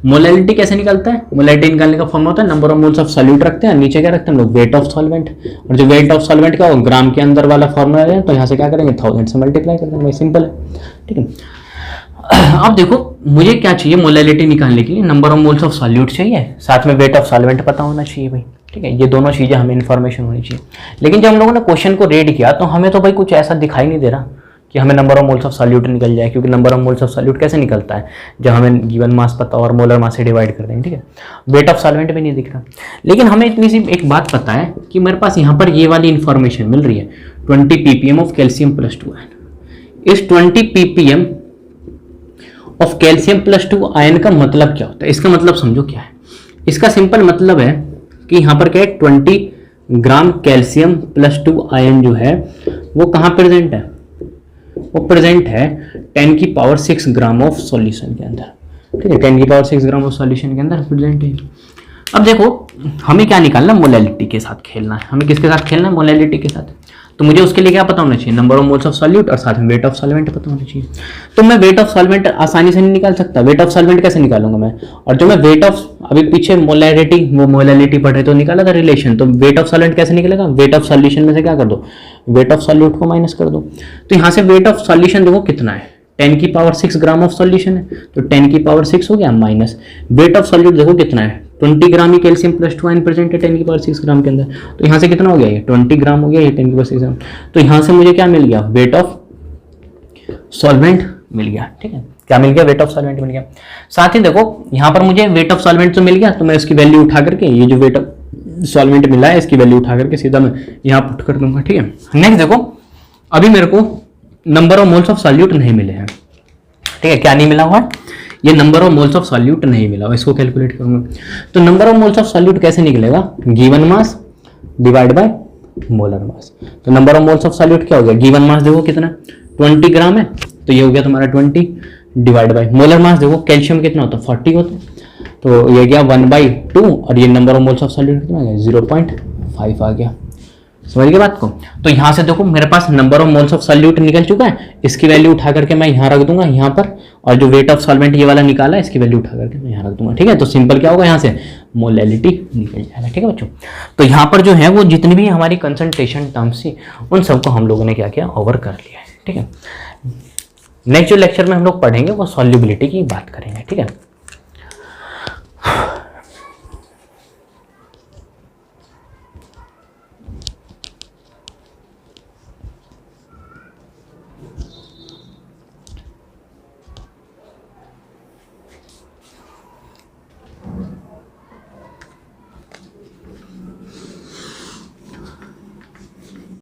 मोलैलिटी, कैसे निकलता है, मोलैलिटी निकालने का फॉर्मूला होता है number of moles of solute रखते हैं, नीचे क्या रखते हैं हम लोग, वेट ऑफ सॉल्वेंट, और जो वेट ऑफ सॉल्वेंट का वो ग्राम के अंदर वाला फॉर्मूला है, तो यहाँ से क्या करेंगे 1000 से मल्टीप्लाई कर देंगे, सिंपल है, ठीक है। अब देखो मुझे क्या चाहिए मोलैलिटी निकालने के लिए, number of moles of solute चाहिए, साथ में वेट ऑफ सॉल्वेंट पता होना चाहिए भाई, ठीक है। ये दोनों चीजें हमें इन्फॉर्मेशन होनी चाहिए। लेकिन जब हम लोगों ने क्वेश्चन को रीड किया तो हमें तो भाई कुछ ऐसा दिखाई नहीं दे रहा कि हमें number of moles of solute निकल जाए, क्योंकि number of moles of solute कैसे निकलता है जब हमें गिवन मास पता हो और मोलर मास से डिवाइड कर देंगे, ठीक है। वेट ऑफ सॉल्वेंट भी नहीं दिख रहा, लेकिन हमें इतनी सी एक बात पता है कि मेरे पास यहाँ पर ये वाली इन्फॉर्मेशन मिल रही है 20 ppm ऑफ कैल्शियम +2 आयन। इस 20 ppm ऑफ कैल्शियम +2 आयन का मतलब क्या होता है, इसका मतलब समझो क्या है। इसका सिंपल मतलब है कि यहाँ पर क्या है 20 ग्राम कैल्शियम +2 आयन जो है वो कहाँ प्रेजेंट है, वो प्रेजेंट है 10 की पावर 6 ग्राम ऑफ सॉल्यूशन के अंदर, ठीक है। 10 की पावर 6 ग्राम ऑफ सॉल्यूशन के अंदर प्रेजेंट है। अब देखो हमें क्या निकालना, मोलैलिटी के साथ खेलना है, हमें किसके साथ खेलना है, मोलैलिटी के साथ। तो मुझे उसके लिए क्या पता होना चाहिए, number of moles of solute और साथ में वेट ऑफ सॉल्वेंट पता होना चाहिए। तो मैं वेट ऑफ सॉल्वेंट आसानी से नहीं निकाल सकता, वेट ऑफ सॉल्वेंट कैसे निकालूंगा मैं, और जो मैं वेट ऑफ अभी पीछे मोलैरिटी वो मोलैरिटी पढ़ रहे तो निकाला था रिलेशन, तो वेट ऑफ सॉल्वेंट कैसे निकलेगा, वेट ऑफ सॉल्यूशन में से क्या कर दो, वेट ऑफ सॉल्यूट को माइनस कर दो। तो यहाँ से वेट ऑफ सॉल्यूशन देखो कितना है, 10 की पावर 6 ग्राम ऑफ सॉल्यूशन है, तो 10 की पावर 6 हो गया माइनस वेट ऑफ सॉल्यूट देखो कितना है, 20 ग्राम ही कैल्शियम प्लस 2 आयन प्रेजेंट है 10 की पावर 6 ग्राम के अंदर। तो यहाँ से कितना हो गया, ये 20 ग्राम हो गया, ये 10 की पावर 6 ग्राम। तो यहाँ से मुझे क्या मिल गया, वेट ऑफ सॉल्वेंट मिल गया। ठीक है, क्या मिल गया, वेट ऑफ सॉल्वेंट मिल गया। साथ ही देखो यहाँ पर मुझे वेट ऑफ सॉल्वेंट तो मिल गया, तो मैं इसकी वैल्यू उठा करके, ये जो वेट ऑफ सॉल्वेंट मिला है इसकी वैल्यू उठा करके सीधा मैं यहाँ पुट कर दूंगा। ठीक है, नेक्स्ट देखो अभी मेरे को number of moles of solute नहीं मिले हैं। ठीक है, क्या नहीं मिला हुआ है, ये number of moles of solute नहीं मिला हुआ, इसको कैलकुलेट करूंगा। तो number of moles of solute कैसे निकलेगा, given mass divide by molar mass. तो number of moles of solute क्या हो गया, गिवन मास देखो कितना 20 ग्राम है, तो ये हो गया तुम्हारा 20 डिवाइड बाय मोलर मास देखो कैल्शियम कितना होता है 40 होता है, तो ये गया 1/2 और ये number of moles of solute कितना आ गया 0.5 आ गया। समझ गए बात को। तो यहाँ से देखो मेरे पास number of moles of solute निकल चुका है, इसकी वैल्यू उठा करके मैं यहाँ रख दूंगा यहाँ पर, और जो वेट ऑफ सॉल्वेंट ये वाला निकाला है इसकी वैल्यू उठा करके मैं यहाँ रख दूंगा। ठीक है, तो सिंपल क्या होगा यहाँ से मोलैलिटी निकल जाएगा। ठीक है बच्चों, तो यहाँ पर जो है वो जितनी भी हमारी कंसंट्रेशन टर्म्स थी उन सबको हम लोगों ने क्या किया, ओवर कर लिया है। ठीक है, नेक्स्ट जो लेक्चर में हम लोग पढ़ेंगे वो सॉल्युबिलिटी की बात करेंगे। ठीक है।